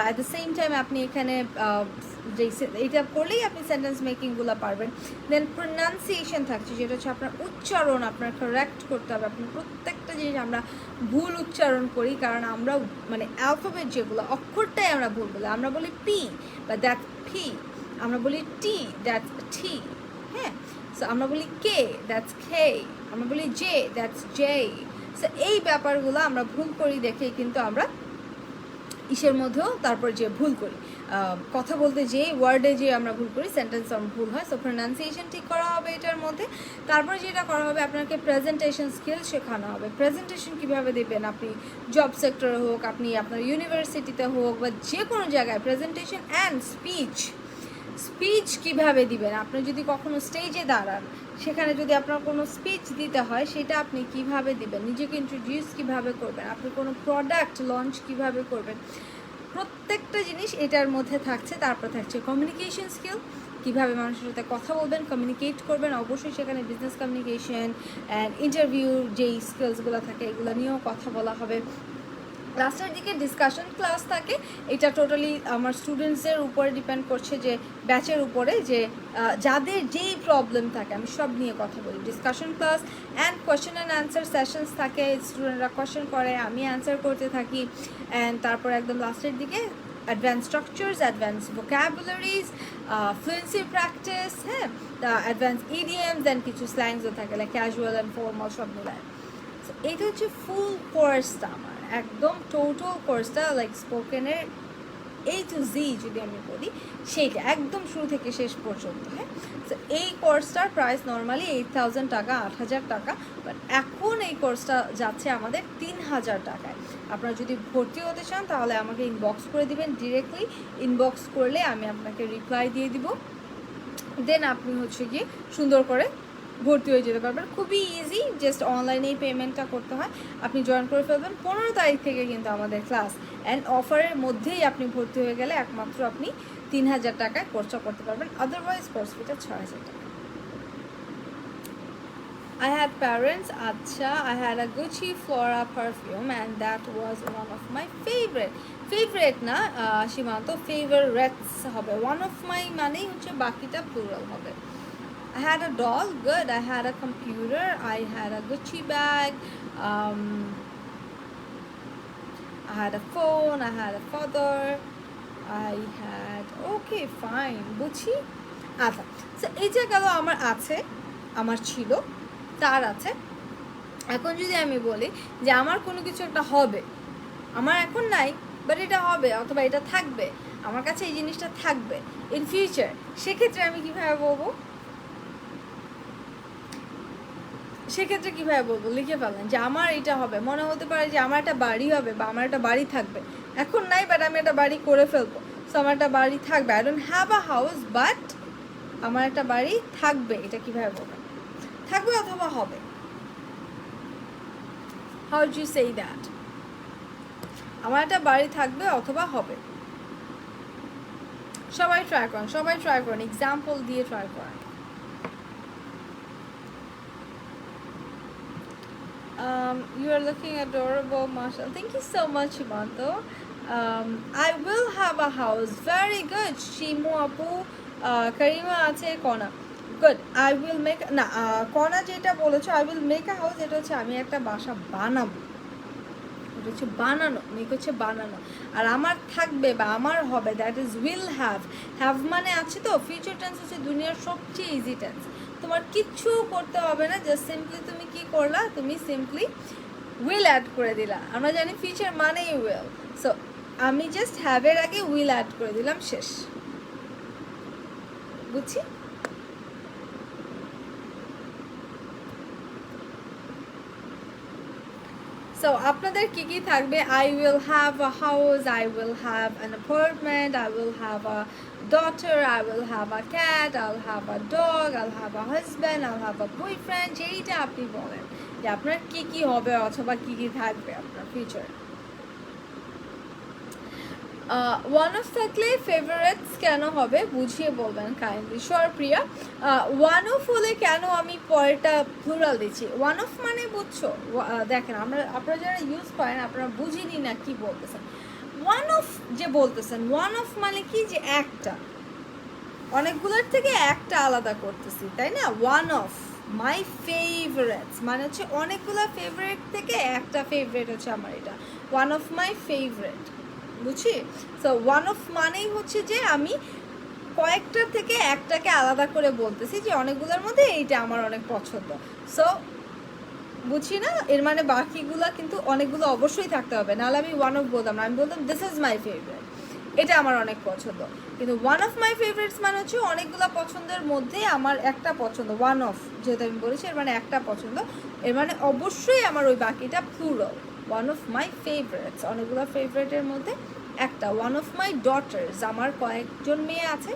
অ্যাট দ্য সেম টাইম আপনি এখানে এইটা করলেই আপনি সেন্টেন্স মেকিংগুলো পারবেন। দেন প্রোনাউন্সিয়েশন থাকছে, যেটা হচ্ছে আপনার উচ্চারণ, আপনার কারেক্ট করতে হবে। আপনার প্রত্যেকটা জিনিস আমরা ভুল উচ্চারণ করি, কারণ আমরা মানে অ্যালফাবেট যেগুলো অক্ষরটাই আমরা ভুল বলি, আমরা বলি পি বা দ্যাট পি, আমরা বলি টি দ্যাটস টি, হ্যাঁ। সো আমরা বলি কে, দ্যাটস কে, আমরা বলি জে, দ্যাটস জে। সো এই ব্যাপারগুলো আমরা ভুল করি দেখেই কিন্তু আমরা ইসের মধ্যেও তারপর যে ভুল করি, কথা বলতে যে ওয়ার্ডে যে আমরা ভুল করি, সেন্টেন্স আমার ভুল হয়। সো প্রোনাউন্সিয়েশন ঠিক করা হবে এটার মধ্যে। তারপরে যেটা করা হবে, আপনাকে প্রেজেন্টেশন স্কিল শেখানো হবে। প্রেজেন্টেশন কীভাবে দেবেন, আপনি জব সেক্টরে হোক, আপনি আপনার ইউনিভার্সিটিতে হোক, বা যে কোনো জায়গায় প্রেজেন্টেশন অ্যান্ড স্পিচ কিভাবে দিবেন। আপনি যদি কখনো স্টেজে দাঁড়ান, সেখানে যদি আপনার কোনো স্পিচ দিতে হয়, সেটা আপনি কিভাবে দিবেন, নিজেকে ইন্ট্রোডিউস কিভাবে করবেন, আপনি কোনো প্রোডাক্ট লঞ্চ কিভাবে করবেন, প্রত্যেকটা জিনিস এটার মধ্যে থাকছে। তারপর থাকছে কমিউনিকেশন স্কিল, কীভাবে মানুষের সাথে কথা বলবেন, কমিউনিকেট করবেন। অবশ্যই সেখানে বিজনেস কমিউনিকেশন অ্যান্ড ইন্টারভিউ যেই স্কিলসগুলো থাকে এগুলো নিয়েও কথা বলা হবে। লাস্টের দিকে ডিসকাশন ক্লাস থাকে, এটা টোটালি আমার স্টুডেন্টসদের উপরে ডিপেন্ড করছে, যে ব্যাচের উপরে, যে যাদের যেই প্রবলেম থাকে আমি সব নিয়ে কথা বলি। Discussion class and question and answer sessions থাকে, স্টুডেন্টরা কোয়েশ্চেন করে, আমি অ্যান্সার করতে থাকি, অ্যান্ড তারপর একদম লাস্টের দিকে advance structures, advance vocabularies, fluency practice, হ্যাঁ, অ্যাডভান্স ইডিএমস অ্যান্ড কিছু স্ল্যাংসও থাকে, লাইক ক্যাজুয়াল অ্যান্ড ফর্মাল সব মিলায়। সো এটা হচ্ছে ফুল কোর্সটা আমার, একদম টোটাল কোর্সটা, লাইক স্পোকেনের A to Z যদি আমি বলি সেইটা একদম শুরু থেকে শেষ পর্যন্ত। হ্যাঁ, তো এই কোর্সটার প্রাইস নর্মালি 8,000 টাকা, 8,000 টাকা, বাট এখন এই কোর্সটা যাচ্ছে আমাদের 3,000 টাকায়। আপনারা যদি ভর্তি হতে চান তাহলে আমাকে ইনবক্স করে দিবেন, ডিরেক্টলি ইনবক্স করলে আমি আপনাকে রিপ্লাই দিয়ে দিব, দেন আপনি হচ্ছে গিয়ে সুন্দর করে ভর্তি হয়ে যেতে পারবেন। খুবই ইজি, জাস্ট অনলাইনেই পেমেন্টটা করতে হয়, আপনি জয়েন করে ফেলবেন। 15 তারিখ থেকে কিন্তু আমাদের ক্লাস, অ্যান্ড অফারের মধ্যেই আপনি ভর্তি হয়ে গেলে একমাত্র আপনি 3,000 টাকায় কোর্সটা করতে পারবেন, আদারওয়াইজ কোর্স ফিটা 6,000 টাকা। I had parents, acha, I had a Gucci Flora perfume and that was one of my favorite না সীমান্ত, favorites হবে, one of my মানেই হচ্ছে বাকিটা plural হবে। I had a doll, good. I had a computer, I had a Gucci bag, I had a phone, I had a father, I had, okay fine, বুঝছি। আচ্ছা, so এই যে গেল আমার আছে, আমার ছিল, তার আছে। এখন যদি আমি বলি যে আমার কোনো কিছু একটা হবে, আমার এখন নাই বাট এটা হবে অথবা এটা থাকবে, আমার কাছে এই জিনিসটা থাকবে ইন ফিউচার, সেক্ষেত্রে আমি কীভাবে বলবো? সেক্ষেত্রে কীভাবে বলবো? লিখে ফেলেন যে আমার এটা হবে। মনে হতে পারে যে আমার একটা বাড়ি হবে বা আমার একটা বাড়ি থাকবে, এখন নাই বাট আমি একটা বাড়ি করে ফেলবো, সো আমার একটা বাড়ি থাকবে। I don't have a house but আমার একটা বাড়ি থাকবে, এটা কীভাবে বলবেন? থাকবে অথবা হবে, হাউ ডু সে দ্যাট? আমার একটা বাড়ি থাকবে অথবা হবে। সবাই ট্রাই করেন, এক্সাম্পল দিয়ে ট্রাই করেন। You are looking adorable, mashallah. Thank you so much, Himanto. I will have a house. Very good. Shimu apu, Karima আছে, Kona. Good. I will make না Kona যেটা বলেছো I will make a house, এটা হচ্ছে আমি একটা বাসা বানাবো, এটা হচ্ছে বানানো, মেক হচ্ছে বানানো। আর আমার থাকবে বা আমার হবে, দ্যাট ইজ উইল হ্যাভ মানে আছে তো, ফিউচার টেন্স হচ্ছে দুনিয়ার সবচেয়ে ইজি টেন্স। তোমার কিচ্ছু করতে হবে না, জাস্ট সিম্পলি তুমি কি করলা, তুমি সিম্পলি উইল অ্যাড করে দিলা। আমরা জানি ফিউচার মানেই উইল, সো আমি জাস্ট হ্যাভের আগে উইল অ্যাড করে দিলাম, শেষ। বুঝছি? সো আপনাদের কি কি থাকবে? I will have a house, I will have an apartment, I will have a daughter, I will have a cat, I'll have a dog, I'll have a husband, I'll have a boyfriend, যেইটা আপনি বলেন যে আপনার কি কি হবে অথবা কি কি থাকবে আপনার ফিউচার। ওয়ান অফ থাকলে ফেভারিটস কেন হবে বুঝিয়ে বলবেন কাইন্ডলি। প্রিয়া, ওয়ান অফ হলে কেন আমি পরেরটা প্লুরাল দিচ্ছি? ওয়ান অফ মানে বুঝছো, দেখেন আপনারা যারা ইউজ করেন আপনারা বুঝিনি না কি বলতেছেন। ওয়ান অফ যে বলতেছেন, ওয়ান অফ মানে কি, যে একটা, অনেকগুলোর থেকে একটা আলাদা করতেছি, তাই না? ওয়ান অফ মাই ফেভারিটস মানে হচ্ছে অনেকগুলো ফেভারিট থেকে একটা ফেভারিট হচ্ছে আমার এটা, ওয়ান অফ মাই ফেভারিট, বুঝছি? সো ওয়ান অফ মানেই হচ্ছে যে আমি কয়েকটা থেকে একটাকে আলাদা করে বলতেছি যে অনেকগুলোর মধ্যে এইটা আমার অনেক পছন্দ। সো বুঝছি না, এর মানে বাকিগুলা কিন্তু অনেকগুলো অবশ্যই থাকতে হবে, নাহলে আমি ওয়ান অফ বলতাম না, আমি বলতাম দিস ইজ মাই ফেভারিট, এটা আমার অনেক পছন্দ। কিন্তু ওয়ান অফ মাই ফেভারিটস মানে হচ্ছে অনেকগুলো পছন্দের মধ্যে আমার একটা পছন্দ, ওয়ান অফ যেহেতু আমি বলেছি এর মানে একটা পছন্দ, এর মানে অবশ্যই আমার ওই বাকিটা plural. One of my favourites অনেকগুলো ফেভারিটের মধ্যে একটা। ওয়ান অফ মাই ডটার্স আমার কয়েকজন মেয়ে আছে,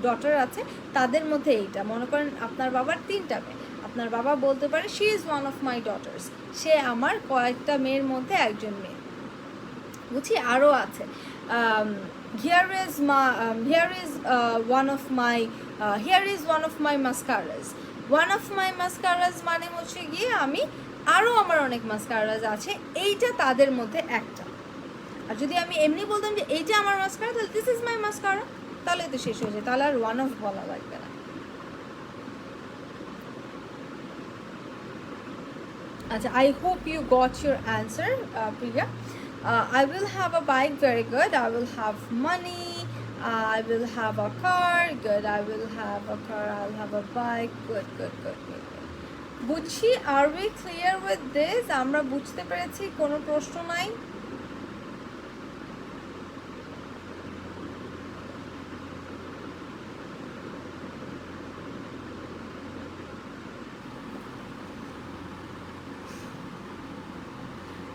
ডটার আছে, তাদের মধ্যে এইটা। মনে করেন আপনার বাবার 3টা মেয়ে, আপনার বাবা বলতে পারে she is one of my daughters, সে আমার কয়েকটা মেয়ের মধ্যে একজন মেয়ে, বুঝছি? আরও আছে here is one of my mascaras. One of my mascaras মানে হচ্ছে গিয়ে আমি আরও আমার অনেক মাস্কারাস আছে, এইটা তাদের মধ্যে একটা। আর যদি আমি এমনি বলতাম যে এইটা আমার মাস্কারা, তাহলে দিস ইজ মাই মাস্কারা, তাহলে তো শেষ হয়ে যায়, তাহলে আর ওয়ান অফ বলা লাগবে না। আচ্ছা, I hope you got your answer Priya. I will have a bike, very good. I will have money. I will have a car, good. I will have a car. I'll have a bike, good, good, good, good, good. বুঝছি, are we clear with this? আমরা বুঝতে পেরেছি, কোনো প্রশ্ন নাই?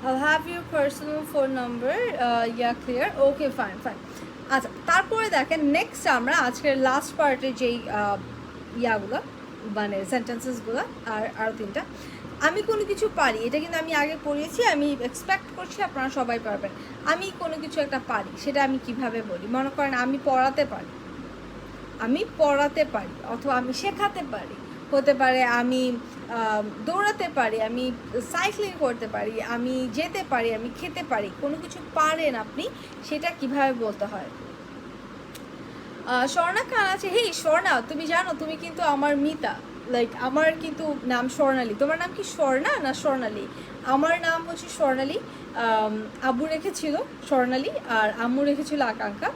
I'll have your personal phone number. Yeah, clear. Okay, fine, fine. আচ্ছা, তারপরে দেখেন নেক্সট আমরা আজকের লাস্ট পার্টে যেই ইয়াগুলো মানে সেন্টেন্সেসগুলো আর তিনটা, আমি কোনো কিছু পারি, এটা কিন্তু আমি আগে পড়িয়েছি, আমি এক্সপেক্ট করছি আপনারা সবাই পারবেন। আমি কোনো কিছু একটা পারি, সেটা আমি কিভাবে বলি? মনে করেন আমি পড়াতে পারি, অথবা আমি শেখাতে পারি, হতে পারে আমি দৌড়াতে পারি, আমি সাইক্লিং করতে পারি, আমি যেতে পারি, আমি খেতে পারি। কোনো কিছু পারেন আপনি, সেটা কিভাবে বলতে হয়? স্বর্ণা খান আছে, হেই স্বর্ণা, তুমি জানো তুমি কিন্তু আমার মিতা, লাইক আমার কিন্তু নাম স্বর্ণালী। তোমার নাম কি স্বর্ণা না স্বর্ণালী? আমার নাম হচ্ছে স্বর্ণালী। আব্বু রেখেছিল স্বর্ণালী আর আম্মু রেখেছিল আকাঙ্ক্ষা।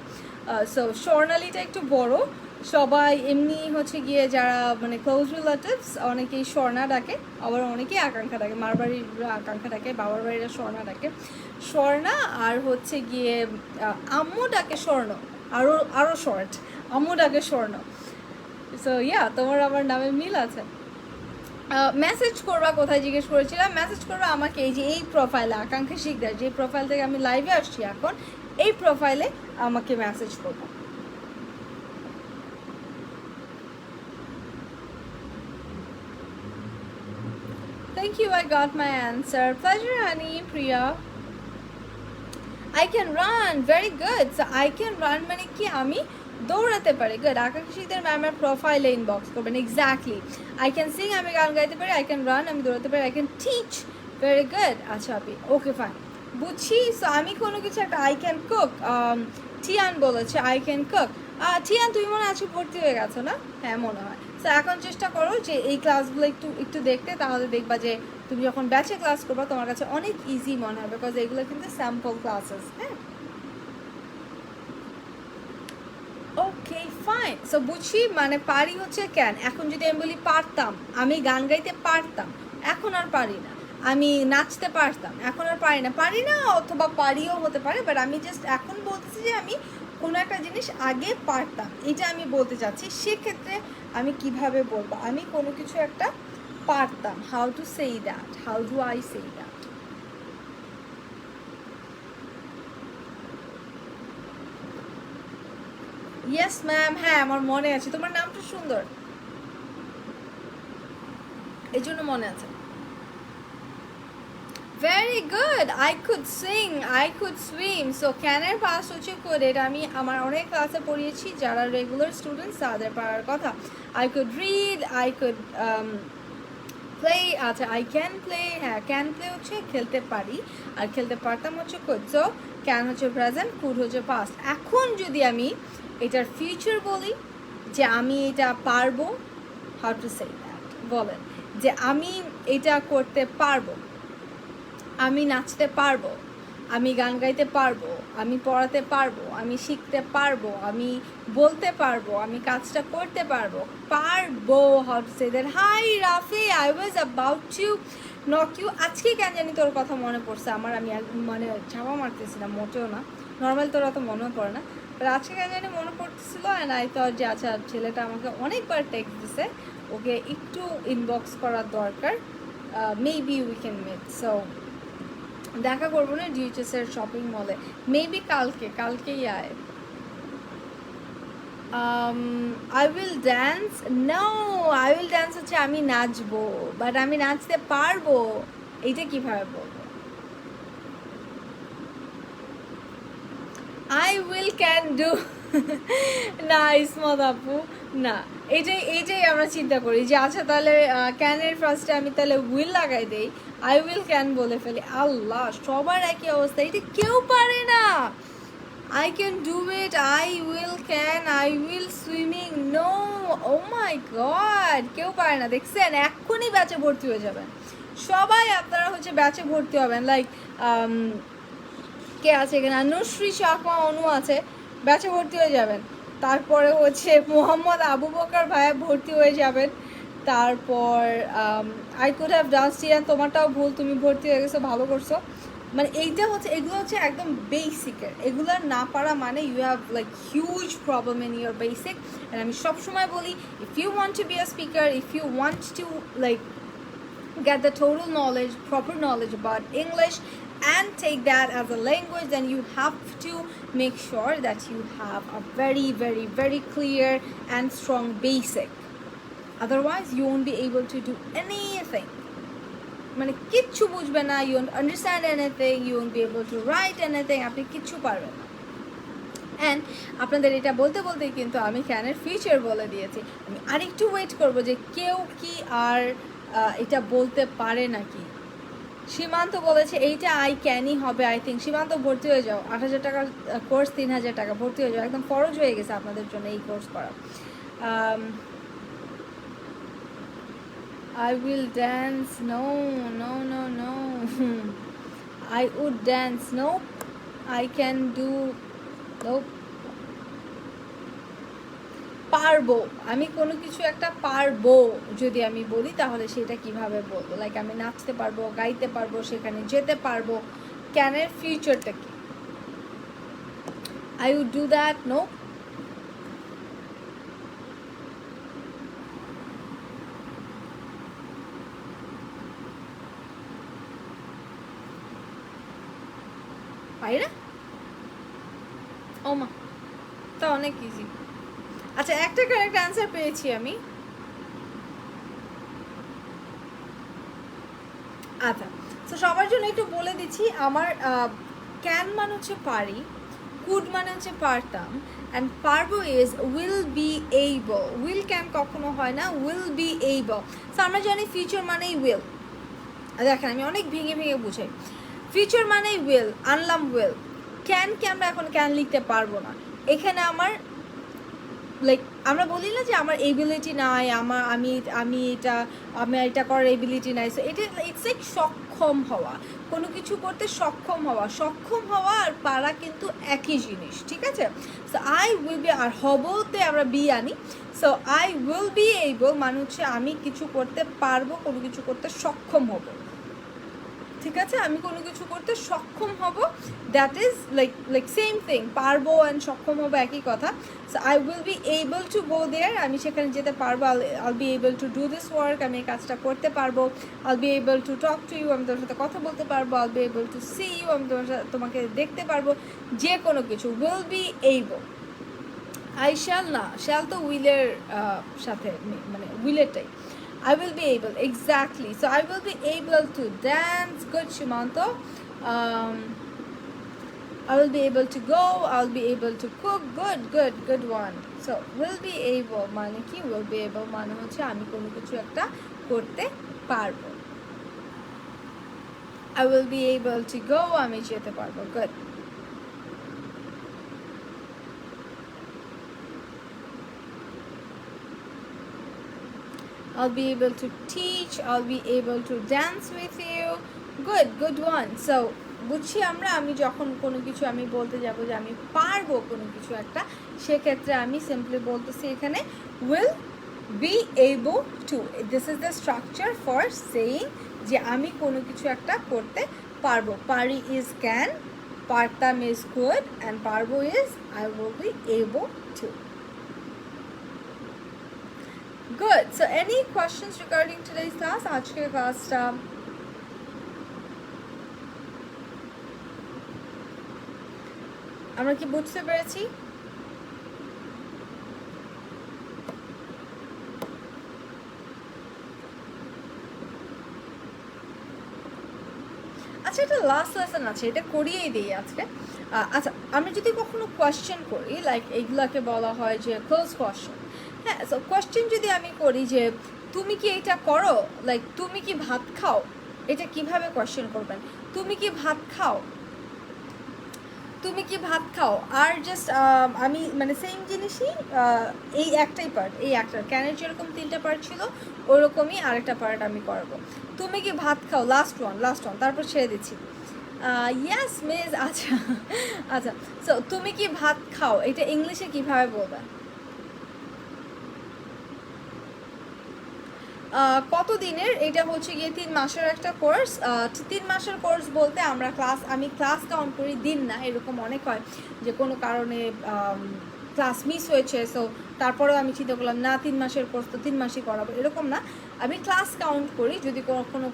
সো স্বর্ণালীটা একটু বড়, সবাই এমনি হচ্ছে গিয়ে যারা মানে ক্লোজ রিলেটিভস অনেকেই স্বর্ণা ডাকে, আবার অনেকেই আকাঙ্ক্ষা ডাকে। মার বাড়ির আকাঙ্ক্ষা ডাকে, বাবার বাড়িরা স্বর্ণা ডাকে। স্বর্ণা আর হচ্ছে গিয়ে আম্মু ডাকে স্বর্ণ, আরও শর্ট, আম্মু ডাকে স্বর্ণ। সো ইয়া, তোমার আমার নামে মিল আছে। মেসেজ করবা কোথায় জিজ্ঞেস করেছিলাম? মেসেজ করবা আমাকে এই যে এই প্রোফাইলে, আকাঙ্ক্ষা শিকদার, যে প্রোফাইল থেকে আমি লাইভে আসছি এখন, এই প্রোফাইলে আমাকে মেসেজ করবা। Thank you, I got my answer. Pleasure, honey, Priya. I can run, very good. So I can run মানে কি আমি দৌড়াতে পারি, গুড। আকাঙ্ক্ষিতের ম্যামের প্রোফাইলে ইনবক্স করবেন, এক্স্যাক্টলি। আই ক্যান সিং, আমি গান গাইতে পারি। আই ক্যান রান, আমি দৌড়াতে পারি। I can teach, very good. আচ্ছা আপনি ওকে ফাইন, বুঝছি। সো আমি কোনো কিছু একটা, আই ক্যান কুক। টিয়ান বলেছে আই ক্যান কুক। টিয়ান তুমি মনে আছে ভর্তি হয়ে গেছো না? হ্যাঁ মনে হয়। সো এখন চেষ্টা করো যে এই ক্লাসগুলো একটু একটু দেখতে, তাহলে দেখবা যে তুমি যখন ব্যাচে ক্লাস করবা তোমার কাছে অনেক ইজি মনে হবে, বিকজ এগুলো কিন্তু স্যাম্পল ক্লাসেস। হ্যাঁ ওকে ফাইন। সো বুঝছি, মানে পারি হচ্ছে ক্যান। এখন যদি আমি বলি পারতাম, আমি গান গাইতে পারতাম, এখন আর পারি না। আমি নাচতে পারতাম, এখন আর পারি না, অথবা পারিও হতে পারে, বাট আমি জাস্ট এখন বলতেছি যে আমি কোনো একটা জিনিস আগে পারতাম, এটা আমি বলতে চাচ্ছি। সেক্ষেত্রে আমি কিভাবে বলবো আমি কোনো কিছু একটা পারতাম? How to say that, how do I say that? Yes ma'am, হ্যাঁ আমার মনে আছে, তোমার নামটা সুন্দর, এই জন্য মনে আছে। Very good, I could sing, I could swim. So ক্যানের পাস হচ্ছে কোড, এটা আমি আমার অনেক ক্লাসে পড়িয়েছি, যারা রেগুলার স্টুডেন্টস তাদের পারার কথা। I could read, I could play. আচ্ছা আই ক্যান প্লে, হ্যাঁ ক্যান প্লে হচ্ছে খেলতে পারি, আর খেলতে পারতাম হচ্ছে কুড। সো ক্যান হচ্ছে প্রেজেন্ট, কুড হচ্ছে পাস্ট। এখন যদি আমি এটার ফিউচার বলি যে আমি এটা পারবো, হাউ টু সে দ্যাট বলেন? যে আমি এটা করতে পারবো, আমি নাচতে পারবো, আমি গান গাইতে পারবো, আমি পড়াতে পারবো, আমি শিখতে পারবো, আমি বলতে পারবো, আমি কাজটা করতে পারবো, পারবো। How to say that? Hi Rafi, I was about to knock you. আজকে কেন জানি তোর কথা মনে পড়ছে আমার, আমি মানে ঝাপা মারতেছিলাম মোটেও না, নর্মাল তোর অত মনেও পড়ে না, বাট আজকে কেন জানি মনে পড়তেছিল। অ্যান্ড আই থট যে আচ্ছা ছেলেটা আমাকে অনেকবার টেক্সট দিছে, ওকে একটু ইনবক্স করার দরকার, maybe we can meet. So দেখা করবো না ডিএইচএস এর শপিং মলে, মেবি কালকেই আয়। I will dance, no I will dance হচ্ছে আমি নাচবো, বাট আমি নাচতে পারবো, এইটা কিভাবে বলবো? আই উইল ক্যান ডু না ইসমত আপু, না এইটাই আমরা চিন্তা করি যে আচ্ছা তাহলে ক্যানের ফার্স্টে আমি তাহলে উইল লাগাই দেই, আই উইল ক্যান বলে ফেলি। আল্লাহ, সবার একই অবস্থা, এটা কেউ পারে না। I can do it, I will can, I will swimming, no, oh my god, কেউ পারে না। দেখছেন, এক্ষুনি ব্যাচে ভর্তি হয়ে যাবেন সবাই, আপনারা হচ্ছে ব্যাচে ভর্তি হবেন। লাইক কে আছে এখানে? অনুশ্রী শাকমা অনু আছে, ব্যাচে ভর্তি হয়ে যাবেন। তারপরে হচ্ছে মোহাম্মদ আবু বকর ভাইয়া ভর্তি হয়ে যাবেন। তারপর আই কুড হ্যাভ ডান্স ইয়ান, তোমারটাও ভুল, তুমি ভর্তি হয়ে গেছো, ভালো করছো। মানে এইটা হচ্ছে, এগুলো হচ্ছে একদম বেসিকের, এগুলো না পারা মানে you have like huge problem in your basic. And আমি সবসময় বলি, if you want to be a speaker, if you want to like get the total knowledge, proper knowledge about English and take that as a language, then you have to make sure that you have a very, very, very clear and strong basic. Otherwise, you won't be able to do anything. মানে কিচ্ছু বুঝবে না, you won't understand anything, you won't be able to write anything, আপনি কিচ্ছু পারবেন না। And আপনাদের এটা বলতে বলতেই কিন্তু আমি ক্যানের ফিউচার বলে দিয়েছি। আমি আরেকটু ওয়েট করবো যে কেউ কি আর এটা বলতে পারে নাকি। সীমান্ত বলেছে এইটা আই ক্যানই হবে, আই থিঙ্ক। সীমান্ত ভর্তি হয়ে যাও, 8,000 টাকার কোর্স, 3,000 টাকা, ভর্তি হয়ে যাও, একদম ফরজ হয়ে গেছে আপনাদের জন্য এই কোর্স করা। I will dance, no, no, no, no. I would dance, nope. I can do, nope. পারবো, আমি কোনো কিছু একটা পারবো যদি আমি বলি তাহলে সেটা কিভাবে বলবো? লাইক আমি নাচতে পারবো, গাইতে পারবো, সেখানে যেতে পারবো। ক্যানের ফিউচারটা কি? I would do that, no. পারি না? ও মা, তা অনেক ইজি। আচ্ছা, একটা কারেক্ট অ্যান্সার পেয়েছি আমি। আচ্ছা, তো সবার জন্য একটু বলে দিচ্ছি, আমার ক্যান মানে হচ্ছে পারি, কুড মানে হচ্ছে পারতাম, অ্যান্ড পারবো is will be able. Will can কখনো হয় না, উইল বি এইবল। সো আমরা জানি ফিউচার মানেই উইল। দেখেন আমি অনেক ভেঙে ভেঙে বুঝাই। ফিউচার মানেই উইল, আনলাম উইল। ক্যানকে আমরা এখন ক্যান লিখতে পারবো না। এখানে আমার লাইক আমরা বলি না যে আমার এবিলিটি নাই, আমি এটা করার এবিলিটি নাই। সো এটা ইটস লাইক সক্ষম হওয়া, কোনো কিছু করতে সক্ষম হওয়া আর পারা কিন্তু একই জিনিস, ঠিক আছে? সো আই উইল বি, আর হবতে আমরা বি আনি। So I will B able মানে হচ্ছে আমি কিছু করতে পারবো, কোনো কিছু করতে সক্ষম হব, ঠিক আছে? আমি কোনো কিছু করতে সক্ষম হব, that is like same thing. পারবো অ্যান্ড সক্ষম হবো একই কথা। So I will be able to go there, আমি সেখানে যেতে পারবো। I'll be able to do this work, আমি এই কাজটা করতে পারবো। I'll be able to talk to you, আমি তোমার সাথে কথা বলতে পারবো। I'll be able to see you, আমি তোমাকে দেখতে পারবো। যে কোনো কিছু, will be able. I shall না, শ্যাল তো উইলের সাথে মানে উইলেরটাই। I will be able, exactly. So I will be able to dance. Good, Shimanto. I will be able to go. I'll be able to cook. Good one. So will be able মানে কি? Will be able মানে হচ্ছে আমি কোনো কিছু একটা করতে পারবো। I will be able to go, আমি যেতে পারবো। Good. I'll be able to teach, I'll be able to dance with you. Good one. So বুঝছি আমরা, আমি যখন কোনো কিছু আমি বলতে যাব যে আমি পারবো কোনো কিছু একটা, সেক্ষেত্রে আমি সিম্পলি বলতেছি এখানে will be able to. This is the structure for saying যে আমি কোনো কিছু একটা করতে পারবো। পারি is can, পারতাম is could, and পারবো is I will be able to. Good. So any questions regarding today's class? আজকের ক্লাসটা আমরা কি বুঝতে পেরেছি? আচ্ছা, এটা লাস্ট লেসন আছে, এটা করিয়েই দিই আজকে। আচ্ছা, আমি যদি কখনো কোয়েশ্চেন করি, লাইক এইগুলাকে বলা হয় যে ক্লোজ কোয়েশ্চেন। হ্যাঁ, সো কোয়েশ্চেন যদি আমি করি যে তুমি কি এটা করো, লাইক তুমি কি ভাত খাও, এটা কিভাবে কোয়েশ্চেন করবেন? তুমি কি ভাত খাও, তুমি কি ভাত খাও। আর জাস্ট আমি মানে সেম জিনিসই, এই একটাই পার্ট, এই একটা ক্যানের যেরকম 3টা পার্ট ছিল ওরকমই আরেকটা পার্ট আমি করবো। তুমি কি ভাত খাও, লাস্ট ওয়ান, তারপর ছেড়ে দিচ্ছি। Yes miss. আচ্ছা আচ্ছা, সো তুমি কি ভাত খাও এটা ইংলিশে কিভাবে বলবে? কত দিনের? এটা হচ্ছে গিয়ে 3 মাসের একটা কোর্স। 3 মাসের কোর্স বলতে আমি ক্লাস কাউন্ট করি, দিন না। এরকম অনেক হয় যে কোনো কারণে ক্লাস মিস হয়েছে, সো তারপরেও আমি চিন্তা করলাম না 3 মাসের কোর্স তো 3 মাসই করাবো, এরকম না। আমি ক্লাস কাউন্ট করি, যদি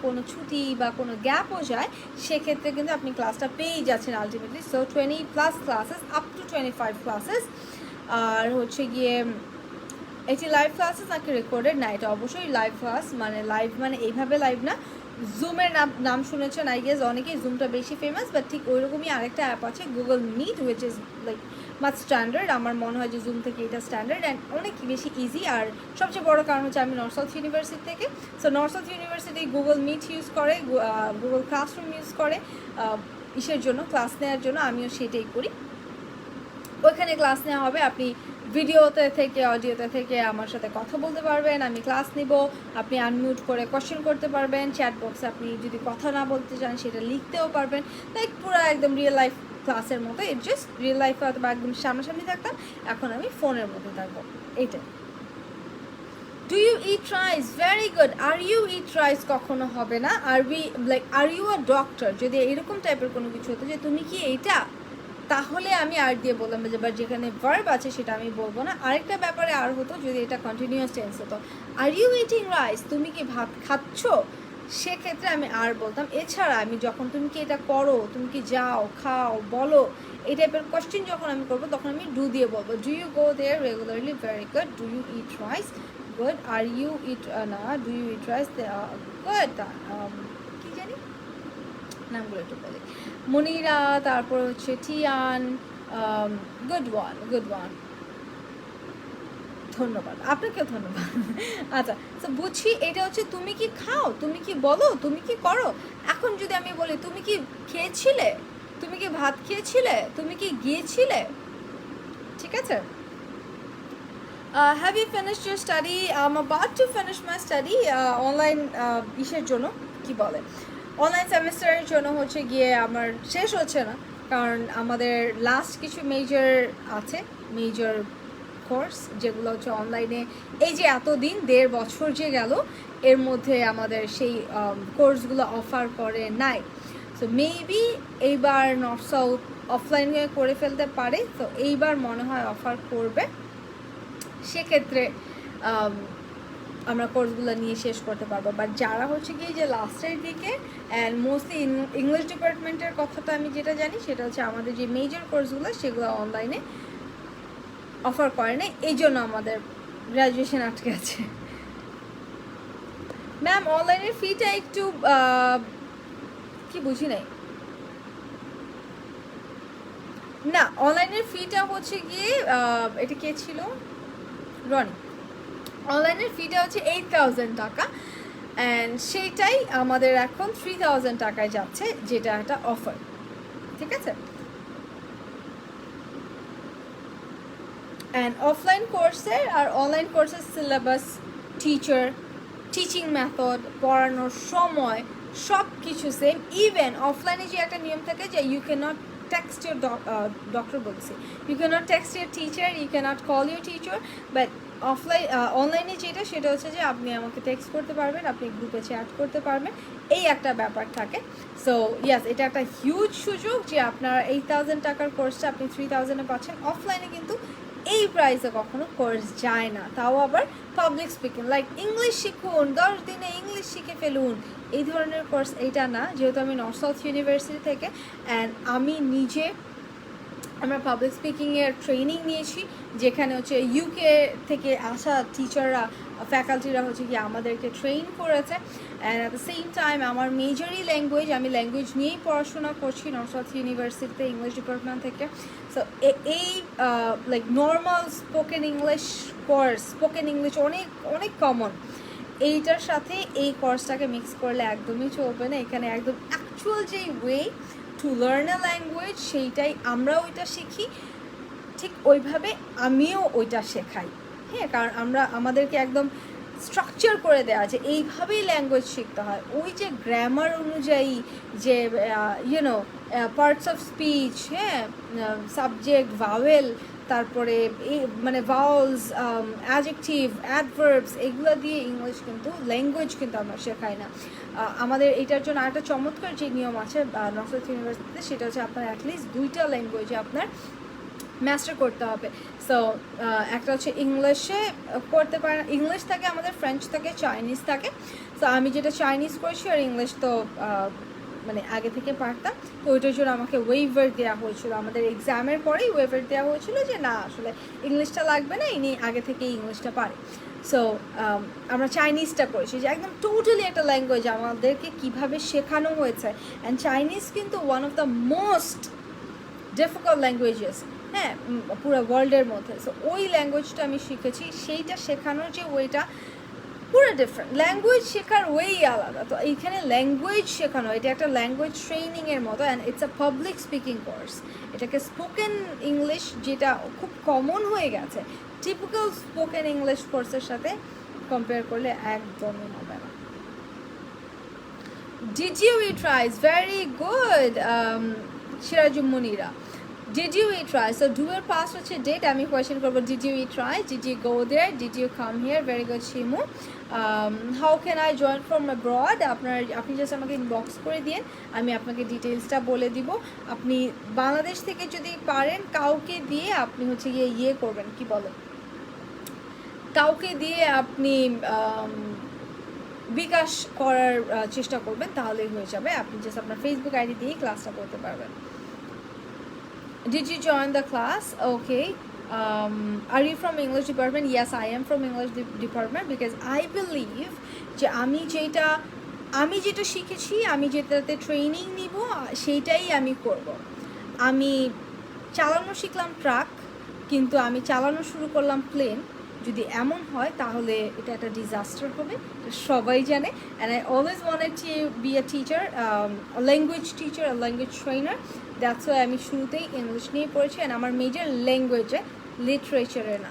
কোনো ছুটি বা কোনো গ্যাপও যায় সেক্ষেত্রে কিন্তু আপনি ক্লাসটা পেয়েই যাচ্ছেন ultimately. So 20+ classes, up to 25 classes. আর হচ্ছে গিয়ে এটি লাইভ ক্লাসেস নাকি রেকর্ডেড? না, এটা অবশ্যই লাইভ ক্লাস। মানে লাইভ মানে এইভাবে লাইভ না। জুমের নাম শুনেছেন আই গেস অনেকেই, জুমটা বেশি ফেমাস, বাট ঠিক ওইরকমই আরেকটা অ্যাপ আছে Google Meet, which is like much standard. আমার মনে হয় যে জুম থেকে এটা স্ট্যান্ডার্ড অ্যান্ড অনেক বেশি ইজি। আর সবচেয়ে বড় কারণ হচ্ছে আমি নর্থ সাউথ ইউনিভার্সিটি থেকে, so North South University Google Meet use করে, গুগল ক্লাসরুম ইউজ করে ইসের জন্য, ক্লাস নেওয়ার জন্য। আমিও সেটাই করি। ওইখানে ক্লাস নেওয়া হবে, আপনি ভিডিওতে থেকে অডিওতে থেকে আমার সাথে কথা বলতে পারবেন, আমি ক্লাস নিব, আপনি আনমিউট করে কোয়েশ্চেন করতে পারবেন, চ্যাট বক্সে আপনি যদি কথা না বলতে চান সেটা লিখতেও পারবেন। লাইক পুরো একদম রিয়েল লাইফ ক্লাসের মতো। ইট জাস্ট রিয়েল লাইফে হয়তো বা একদম সামনাসামনি থাকতাম, এখন আমি ফোনের মধ্যে থাকবো, এইটাই। Do you eat rice? Very good. R you eat rice কখনো হবে না। আর ইউ আ ডক্টর, যদি এরকম টাইপের কোনো কিছু হতো যে তুমি কি এইটা, তাহলে আমি আর দিয়ে বললাম যে, বাট যেখানে ভার্ব আছে সেটা আমি বলবো না। আরেকটা ব্যাপারে আর হতো যদি এটা কন্টিনিউয়াস টেন্স হতো, আর ইউ ইটিং রাইস, তুমি কি ভাত খাচ্ছ, সেক্ষেত্রে আমি আর বলতাম। এছাড়া আমি যখন তুমি কি এটা করো, তুমি কি যাও, খাও, বলো, এই টাইপের কোয়েশ্চেন যখন আমি করবো তখন আমি ডু দিয়ে বলবো। Do you go there regularly? Very good. Do you eat rice? Good. R you eat না, do you eat rice? Good. কি জানি নামগুলো একটু বলি, মনিরা, তারপর হচ্ছে Tiyan. Good one, good one, ধন্যবাদ, আপনাকেও ধন্যবাদ। আচ্ছা, তো বুঝছি এটা হচ্ছে তুমি কি খাও, তুমি কি বলো, তুমি কি করো। এখন যদি আমি বলি তুমি কি খেয়েছিলে, তুমি কি ভাত খেয়েছিলে, তুমি কি গিয়েছিলে, ঠিক আছে? Have you finished your study? I am about to finish my study. Online ইসের জন্য কি বলে, অনলাইন সেমিস্টারের জন্য হচ্ছে গিয়ে আমার শেষ হচ্ছে না, কারণ আমাদের লাস্ট কিছু মেজর আছে, মেজর কোর্স যেগুলো হচ্ছে অনলাইনে। এই যে এতদিন 1.5 বছর যে গেল, এর মধ্যে আমাদের সেই কোর্সগুলো অফার করে নাই। সো মেবি এইবার নর্থ সাউথ অফলাইনে করে ফেলতে পারে, তো এইবার মনে হয় অফার করবে। সেক্ষেত্রে আমরা কোর্সগুলো নিয়ে শেষ করতে পারবো। বাট যারা হচ্ছে কি যে লাস্টের দিকে, অ্যান্ড মোস্টলি ইংলিশ ডিপার্টমেন্টের কথাটা আমি যেটা জানি সেটা হচ্ছে আমাদের যে মেজর কোর্সগুলো সেগুলো অনলাইনে অফার করে না, এই জন্য আমাদের গ্র্যাজুয়েশন আটকে আছে। ম্যাম অনলাইনের ফিটা একটু কি বুঝি নাই। না, অনলাইনের ফিটা হচ্ছে গিয়ে এটা কে ছিল, রনি। অনলাইনের ফিটা হচ্ছে 8,000 টাকা, অ্যান্ড সেইটাই আমাদের এখন 3,000 টাকায় যাচ্ছে, যেটা একটা অফার, ঠিক আছে? অ্যান্ড অফলাইন কোর্সের আর অনলাইন কোর্সের সিলেবাস, টিচার, টিচিং মেথড, পড়ানোর সময় সব কিছু সেম। ইভেন অফলাইনে যে একটা নিয়ম থাকে যে you can not text your doctor বলছি, you can not text your teacher, you can not call your teacher, but অনলাইনে যেটা সেটা হচ্ছে যে আপনি আমাকে টেক্সট করতে পারবেন, আপনি গ্রুপে চ্যাট করতে পারবেন, এই একটা ব্যাপার থাকে। সো ইয়াস, এটা একটা হিউজ সুযোগ যে আপনার 8,000 টাকার কোর্সটা আপনি 3,000-এ পাচ্ছেন। অফলাইনে কিন্তু এই প্রাইসে কখনো কোর্স যায় না, তাও আবার পাবলিক স্পিকিং, লাইক ইংলিশ শিখুন, 10 দিনে ইংলিশ শিখে ফেলুন, এই ধরনের কোর্স এইটা না। যেহেতু আমি নর্থ সাউথ ইউনিভার্সিটি থেকে, অ্যান্ড আমি নিজে আমরা পাবলিক স্পিকিংয়ের ট্রেনিং নিয়েছি, যেখানে হচ্ছে ইউকে থেকে আসা টিচাররা, ফ্যাকাল্টিরা হচ্ছে কি আমাদেরকে ট্রেন করেছে। And at the same time আমার মেজরই ল্যাঙ্গুয়েজ, আমি ল্যাঙ্গুয়েজ নিয়েই পড়াশোনা করছি নর্থ সাউথ ইউনিভার্সিটিতে, ইংলিশ ডিপার্টমেন্ট থেকে। সো এই like normal spoken English course, spoken English অনেক অনেক কমন, এইটার সাথে এই কোর্সটাকে মিক্স করলে একদমই চলবে না। এখানে একদম অ্যাকচুয়াল যেই way to learn a language, সেইটাই আমরা ওইটা শিখি, ঠিক ওইভাবে আমিও ওইটা শেখাই। হ্যাঁ, কারণ আমাদেরকে একদম স্ট্রাকচার করে দেওয়া যে এইভাবেই ল্যাঙ্গুয়েজ শিখতে হয়, ওই যে গ্রামার অনুযায়ী যে ইউনো পার্টস অফ স্পিচ, হ্যাঁ, সাবজেক্ট, ভাওয়েল, তারপরে এই মানে ভাওলস, অ্যাডজেক্টিভ, অ্যাডভার্বস, এগুলো দিয়ে ইংলিশ কিন্তু ল্যাঙ্গুয়েজ কিন্তু আমরা শেখাই না। আমাদের এটার জন্য আরেকটা চমৎকার যে নিয়ম আছে নর্থ ইউনিভার্সিটিতে, সেটা হচ্ছে আপনার অ্যাটলিস্ট 2টা ল্যাঙ্গুয়েজে আপনার মাস্টার করতে হবে। সো একটা হচ্ছে ইংলিশে করতে পারেন, ইংলিশ থাকে আমাদের, ফ্রেঞ্চ থাকে, চাইনিজ থাকে। সো আমি যেটা চাইনিজ করছি আর ইংলিশ তো মানে আগে থেকে পারতাম, তো ওইটার জন্য আমাকে ওয়েভার দেওয়া হয়েছিল, আমাদের এক্সামের পরেই ওয়েভার দেওয়া হয়েছিল যে না আসলে ইংলিশটা লাগবে না, ইনি আগে থেকেই ইংলিশটা পারে। সো আমরা চাইনিজটা করেছি, যে একদম টোটালি একটা ল্যাঙ্গুয়েজ আমাদেরকে কীভাবে শেখানো হয়েছে। অ্যান্ড চাইনিজ কিন্তু one of the most difficult languages, হ্যাঁ, পুরো ওয়ার্ল্ডের মধ্যে। সো ওই ল্যাঙ্গুয়েজটা আমি শিখেছি, সেইটা শেখানোর যে ওয়েটা পুরো ডিফারেন্ট, ল্যাঙ্গুয়েজ শেখার ওয়েই আলাদা। তো এইখানে ল্যাঙ্গুয়েজ শেখানো, এটা একটা ল্যাঙ্গুয়েজ ট্রেনিংয়ের মতো, and it's a public speaking course. এটাকে স্পোকেন ইংলিশ, যেটা খুব কমন হয়ে গেছে, টিপিক্যাল স্পোকেন ইংলিশ কোর্সের সাথে কম্পেয়ার করলে একদমই হবে না। Did you eat rice? Very good, Shirajum Munira. Did you eat rice? So do এর past হচ্ছে did, আমি কোয়েশ্চেন করব did you eat rice, did you go there, did you come here? Very good, Shimu. How can I join from abroad? আপনি just আমাকে inbox করে দিন, আমি আপনাকে ডিটেইলসটা বলে দিব। আপনি বাংলাদেশ থেকে যদি পারেন কাউকে দিয়ে আপনি হচ্ছে ইয়ে করবেন, কি বলে, কাউকে দিয়ে আপনি বিকাশ করার চেষ্টা করবেন, তাহলেই হয়ে যাবে। আপনি জাস্ট আপনার ফেসবুক আইডি দিয়েই ক্লাসটা করতে পারবেন। Did you join the class? Okay. Are you from English department? Yes, I am from English department because I believe যে আমি যেটা শিখেছি, আমি যেটাতে ট্রেনিং নিব, সেইটাই আমি করব। আমি চালানো শিখলাম ট্রাক, কিন্তু আমি চালানো শুরু করলাম প্লেন। যদি এমন হয় তাহলে এটা একটা ডিজাস্টার হবে, সবাই জানে। And I always wanted to be a teacher, language teacher, language trainer. That's why আমি শুরুতেই ইংলিশ নিয়ে পড়েছি, অ্যান্ড আমার মেজর ল্যাঙ্গুয়েজে, লিটারেচারে না।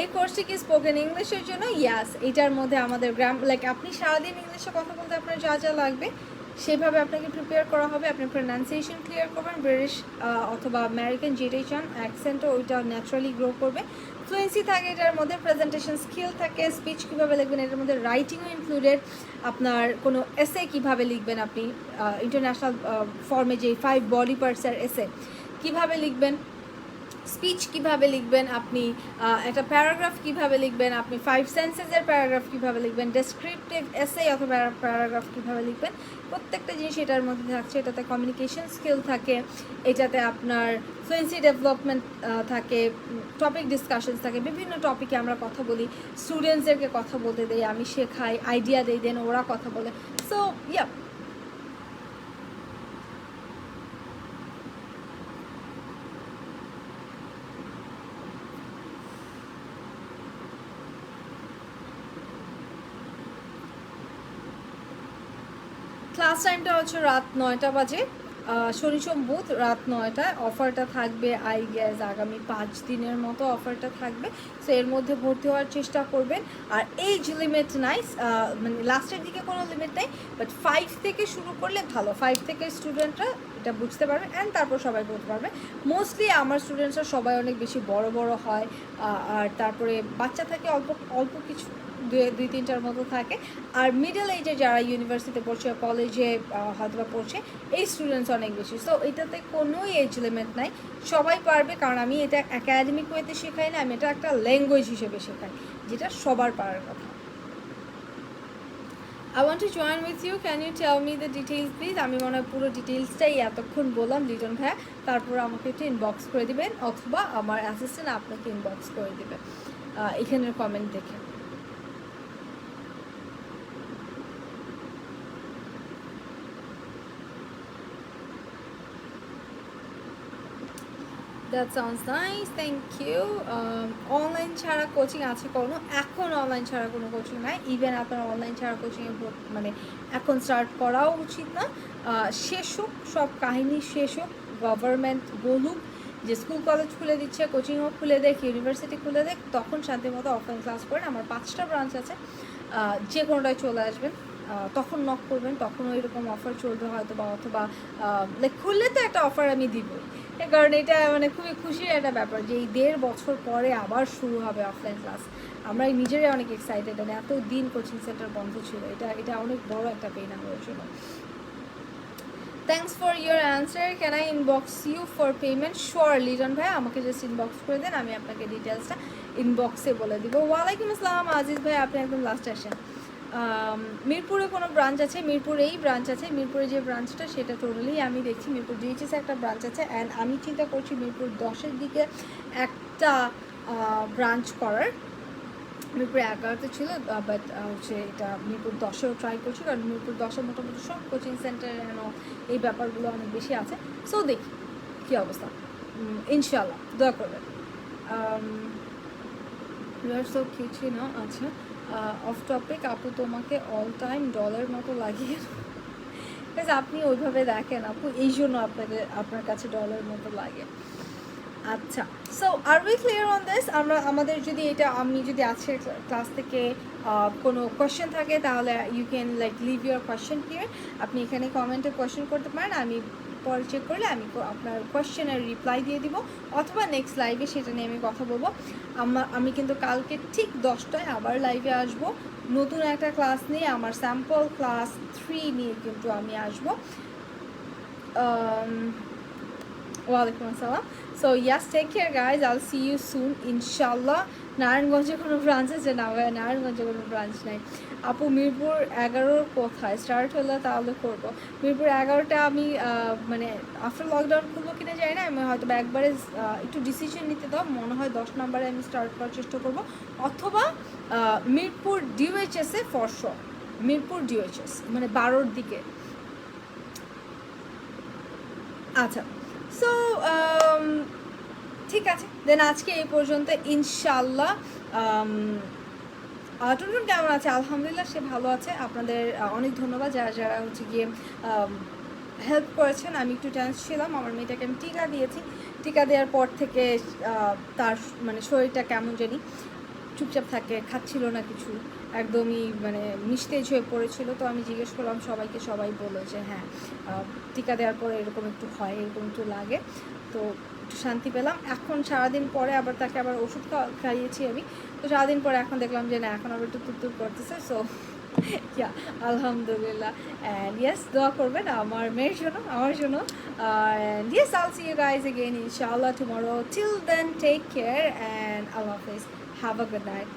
এই কোর্সটি কি স্পোকেন ইংলিশের জন্য? ইয়াস, এটার মধ্যে আমাদের লাইক আপনি সারাদিন ইংলিশে কথা বলতে আপনার যা যা লাগবে সেভাবে আপনাকে প্রিপেয়ার করা হবে। আপনি প্রোনাউন্সিয়েশন ক্লিয়ার করবেন, ব্রিটিশ অথবা আমেরিকান যেটাই চান, অ্যাকসেন্টও ওইটা ন্যাচারালি গ্রো করবে। ফ্লুয়েন্সি থাকে এটার মধ্যে, প্রেজেন্টেশন স্কিল থাকে, স্পিচ কীভাবে লিখবেন এটার মধ্যে, রাইটিংও ইনক্লুডেড। আপনার কোনো এসে কীভাবে লিখবেন, আপনি ইন্টারন্যাশনাল ফর্মে যে 5 বডি পার্টসের এসে কীভাবে লিখবেন, স্পিচ কীভাবে লিখবেন, আপনি একটা প্যারাগ্রাফ কীভাবে লিখবেন, আপনি 5 সেন্টেন্সের প্যারাগ্রাফ কীভাবে লিখবেন, ডেসক্রিপটিভ এসে অথবা প্যারাগ্রাফ কীভাবে লিখবেন, প্রত্যেকটা জিনিস এটার মধ্যে থাকছে। এটাতে কমিউনিকেশন স্কিল থাকে, এটাতে আপনার ফ্লুয়েন্সি ডেভেলপমেন্ট থাকে, টপিক ডিসকাশনস থাকে, বিভিন্ন টপিকে আমরা কথা বলি, স্টুডেন্টসদেরকে কথা বলতে দেই, আমি শেখাই, আইডিয়া দিই, দেন ওরা কথা বলে। সো ইয়া, ক্লাস টাইমটা হচ্ছে রাত 9টা বাজে, শনি সোম বুধ রাত 9টায়। অফারটা থাকবে আই গেস আগামী 5 দিনের মতো অফারটা থাকবে। সো এর মধ্যে ভর্তি হওয়ার চেষ্টা করবেন। আর এজ লিমিট নাই, মানে লাস্টের দিকে কোনো লিমিট নেই, বাট 5 থেকে শুরু করলে ভালো। 5 থেকে স্টুডেন্টরা এটা বুঝতে পারবে, অ্যান্ড তারপর সবাই বলতে পারবে। মোস্টলি আমার স্টুডেন্টসরা সবাই অনেক বেশি বড় বড় হয়, আর তারপরে বাচ্চা থাকে অল্প অল্প কিছু, 2-3টার মতো থাকে। আর মিডল এজে যারা ইউনিভার্সিটিতে পড়ছে, কলেজে হয়তো বা পড়ছে, এই স্টুডেন্টস অনেক বেশি। সো এটাতে কোনো এজ লিমিট নাই, সবাই পারবে। কারণ আমি এটা একাডেমিক ওয়েতে শেখাই না, আমি এটা একটা ল্যাঙ্গুয়েজ হিসেবে শেখাই, যেটা সবার পারার কথা। I want to join with you. Can you tell me the details please? আমি মনে হয় পুরো ডিটেইলসটাই এতক্ষণ বললাম লিটন ভাইয়া, তারপর আমাকে একটু ইনবক্স করে দিবেন, অথবা আমার অ্যাসিস্ট্যান্ট আপনাকে ইনবক্স করে দেবে এখানের কমেন্ট দেখে। That sounds nice, thank you. Online ছাড়া কোচিং আছে কোনো? এখন অনলাইন ছাড়া কোনো কোচিং নাই। ইভেন আপনার অনলাইন ছাড়া কোচিংয়ে মানে এখন স্টার্ট করাও উচিত না। শেষ হোক, সব কাহিনী শেষ হোক, গভর্নমেন্ট বলুক যে স্কুল কলেজ খুলে দিচ্ছে, কোচিংও খুলে দেখ, ইউনিভার্সিটি খুলে দেখ, তখন শান্তি মতো অফলাইন ক্লাস করেন। আমার 5টা ব্রাঞ্চ আছে, যে কোনোটায় চলে আসবেন। তখন নক করবেন, তখনও এরকম অফার চলবে হয়তো বা, অথবা লাইক খুললে তো একটা অফার আমি দিবই, কারণ এটা মানে খুবই খুশির একটা ব্যাপার যে এই 1.5 বছর পরে আবার শুরু হবে অফলাইন ক্লাস। আমরা নিজেরাই অনেক এক্সাইটেড, মানে এত দিন কোচিং সেন্টার বন্ধ ছিল, এটা অনেক বড় একটা পেইন আমাদের জন্য। Thanks for your answer, can I inbox you for payment? Sure Liton ভাই, আমাকে জাস্ট ইনবক্স করে দেন, আমি আপনাকে ডিটেলসটা ইনবক্সে বলে দিব। ওয়ালাইকুম আসসালাম আজিজ ভাই, আপনি একদম লাস্টে আসেন। মিরপুরে কোনো ব্রাঞ্চ আছে? মিরপুরেই ব্রাঞ্চ আছে, মিরপুরে যে ব্রাঞ্চটা সেটা টোটালি আমি দেখছি মিরপুর ডিএইচএসে একটা ব্রাঞ্চ আছে, অ্যান্ড আমি চিন্তা করছি মিরপুর 10-এর দিকে একটা ব্রাঞ্চ করার। মিরপুর 11তে ছিল, বাট হচ্ছে এটা মিরপুর 10এও ট্রাই করছি, কারণ মিরপুর 10এ মোটামুটি সব কোচিং সেন্টার এই ব্যাপারগুলো অনেক বেশি আছে। সো দেখি কী অবস্থা, ইনশাল্লাহ দোয়া করবেন। ইউ আর সো কিউট না। আচ্ছা, অফ টপিক, আপু তোমাকে অল টাইম ডলের মতো লাগে? বিকজ আপনি ওইভাবে দেখেন আপু, এই জন্য আপনার কাছে ডলের মতো লাগে। আচ্ছা, so are we clear on this? আমাদের যদি আমি যদি আজকের ক্লাস থেকে কোনো কোয়েশ্চেন থাকে তাহলে you can like leave your question here. আপনি এখানে কমেন্টে কোয়েশ্চেন করতে পারেন, আমি পরে চেক করলে আমি আপনার কোয়েশ্চেনের রিপ্লাই দিয়ে দিব, অথবা নেক্সট লাইভে সেটা নিয়ে আমি কথা বলবো। আমি কিন্তু কালকে ঠিক 10টায় আবার লাইভে আসব, নতুন একটা ক্লাস নিয়ে, আমার স্যাম্পল ক্লাস 3 নিয়ে কিন্তু আমি আসবো। ওয়ালাইকুম আসসালাম। So yes, take care guys, I'll see you soon ইনশাল্লাহ। নারায়ণগঞ্জে কোনো ব্রাঞ্চ আছে? না ভাই, নারায়ণগঞ্জে কোনো ব্রাঞ্চ নাই। আপু মিরপুর 11 কোথায় স্টার্ট হলে তাহলে করবো? মিরপুর 11টা আমি মানে আফটার লকডাউন খুলবো কিনা জানি না, আমি হয়তো একবারে একটু ডিসিশন নিতে দাও, মনে হয় 10 নম্বরে আমি স্টার্ট করার চেষ্টা করবো, অথবা মিরপুর ডিওএইচএসে ফর শিওর, মিরপুর ডিওএইচএস মানে 12র দিকে। আচ্ছা, সো ঠিক আছে দেন, আজকে এই পর্যন্ত ইনশাল্লাহ। টুনটুন কেমন আছে? আলহামদুলিল্লাহ, সে ভালো আছে। আপনাদের অনেক ধন্যবাদ যারা যারা হচ্ছে গিয়ে হেল্প করেছেন। আমি একটু টেন্স ছিলাম, আমার মেয়েটাকে আমি টিকা দিয়েছি, টিকা দেওয়ার পর থেকে তার মানে শরীরটা কেমন জানি চুপচাপ থাকে, খাচ্ছিল না কিছু, একদমই মানে নিস্তেজ হয়ে পড়েছিল। তো আমি জিজ্ঞেস করলাম সবাইকে, সবাই বললো যে হ্যাঁ, টিকা দেওয়ার পরে এরকম একটু হয়, এরকম একটু লাগে। তো একটু শান্তি পেলাম। এখন সারাদিন পরে আবার তাকে আবার ওষুধ খাইয়েছি আমি, তো সারাদিন পরে এখন দেখলাম যে না, এখন আবার একটু তুরতুর করতেছে। সো ইয়া, আলহামদুলিল্লাহ। অ্যান্ড ইয়েস, দোয়া করবেন আমার মেয়ের জন্য, আমার জন্য। And yes, I'll see you guys again ইনশাআল্লাহ tomorrow. Till then, take care and আল্লাহ হাফেজ। Have a good night.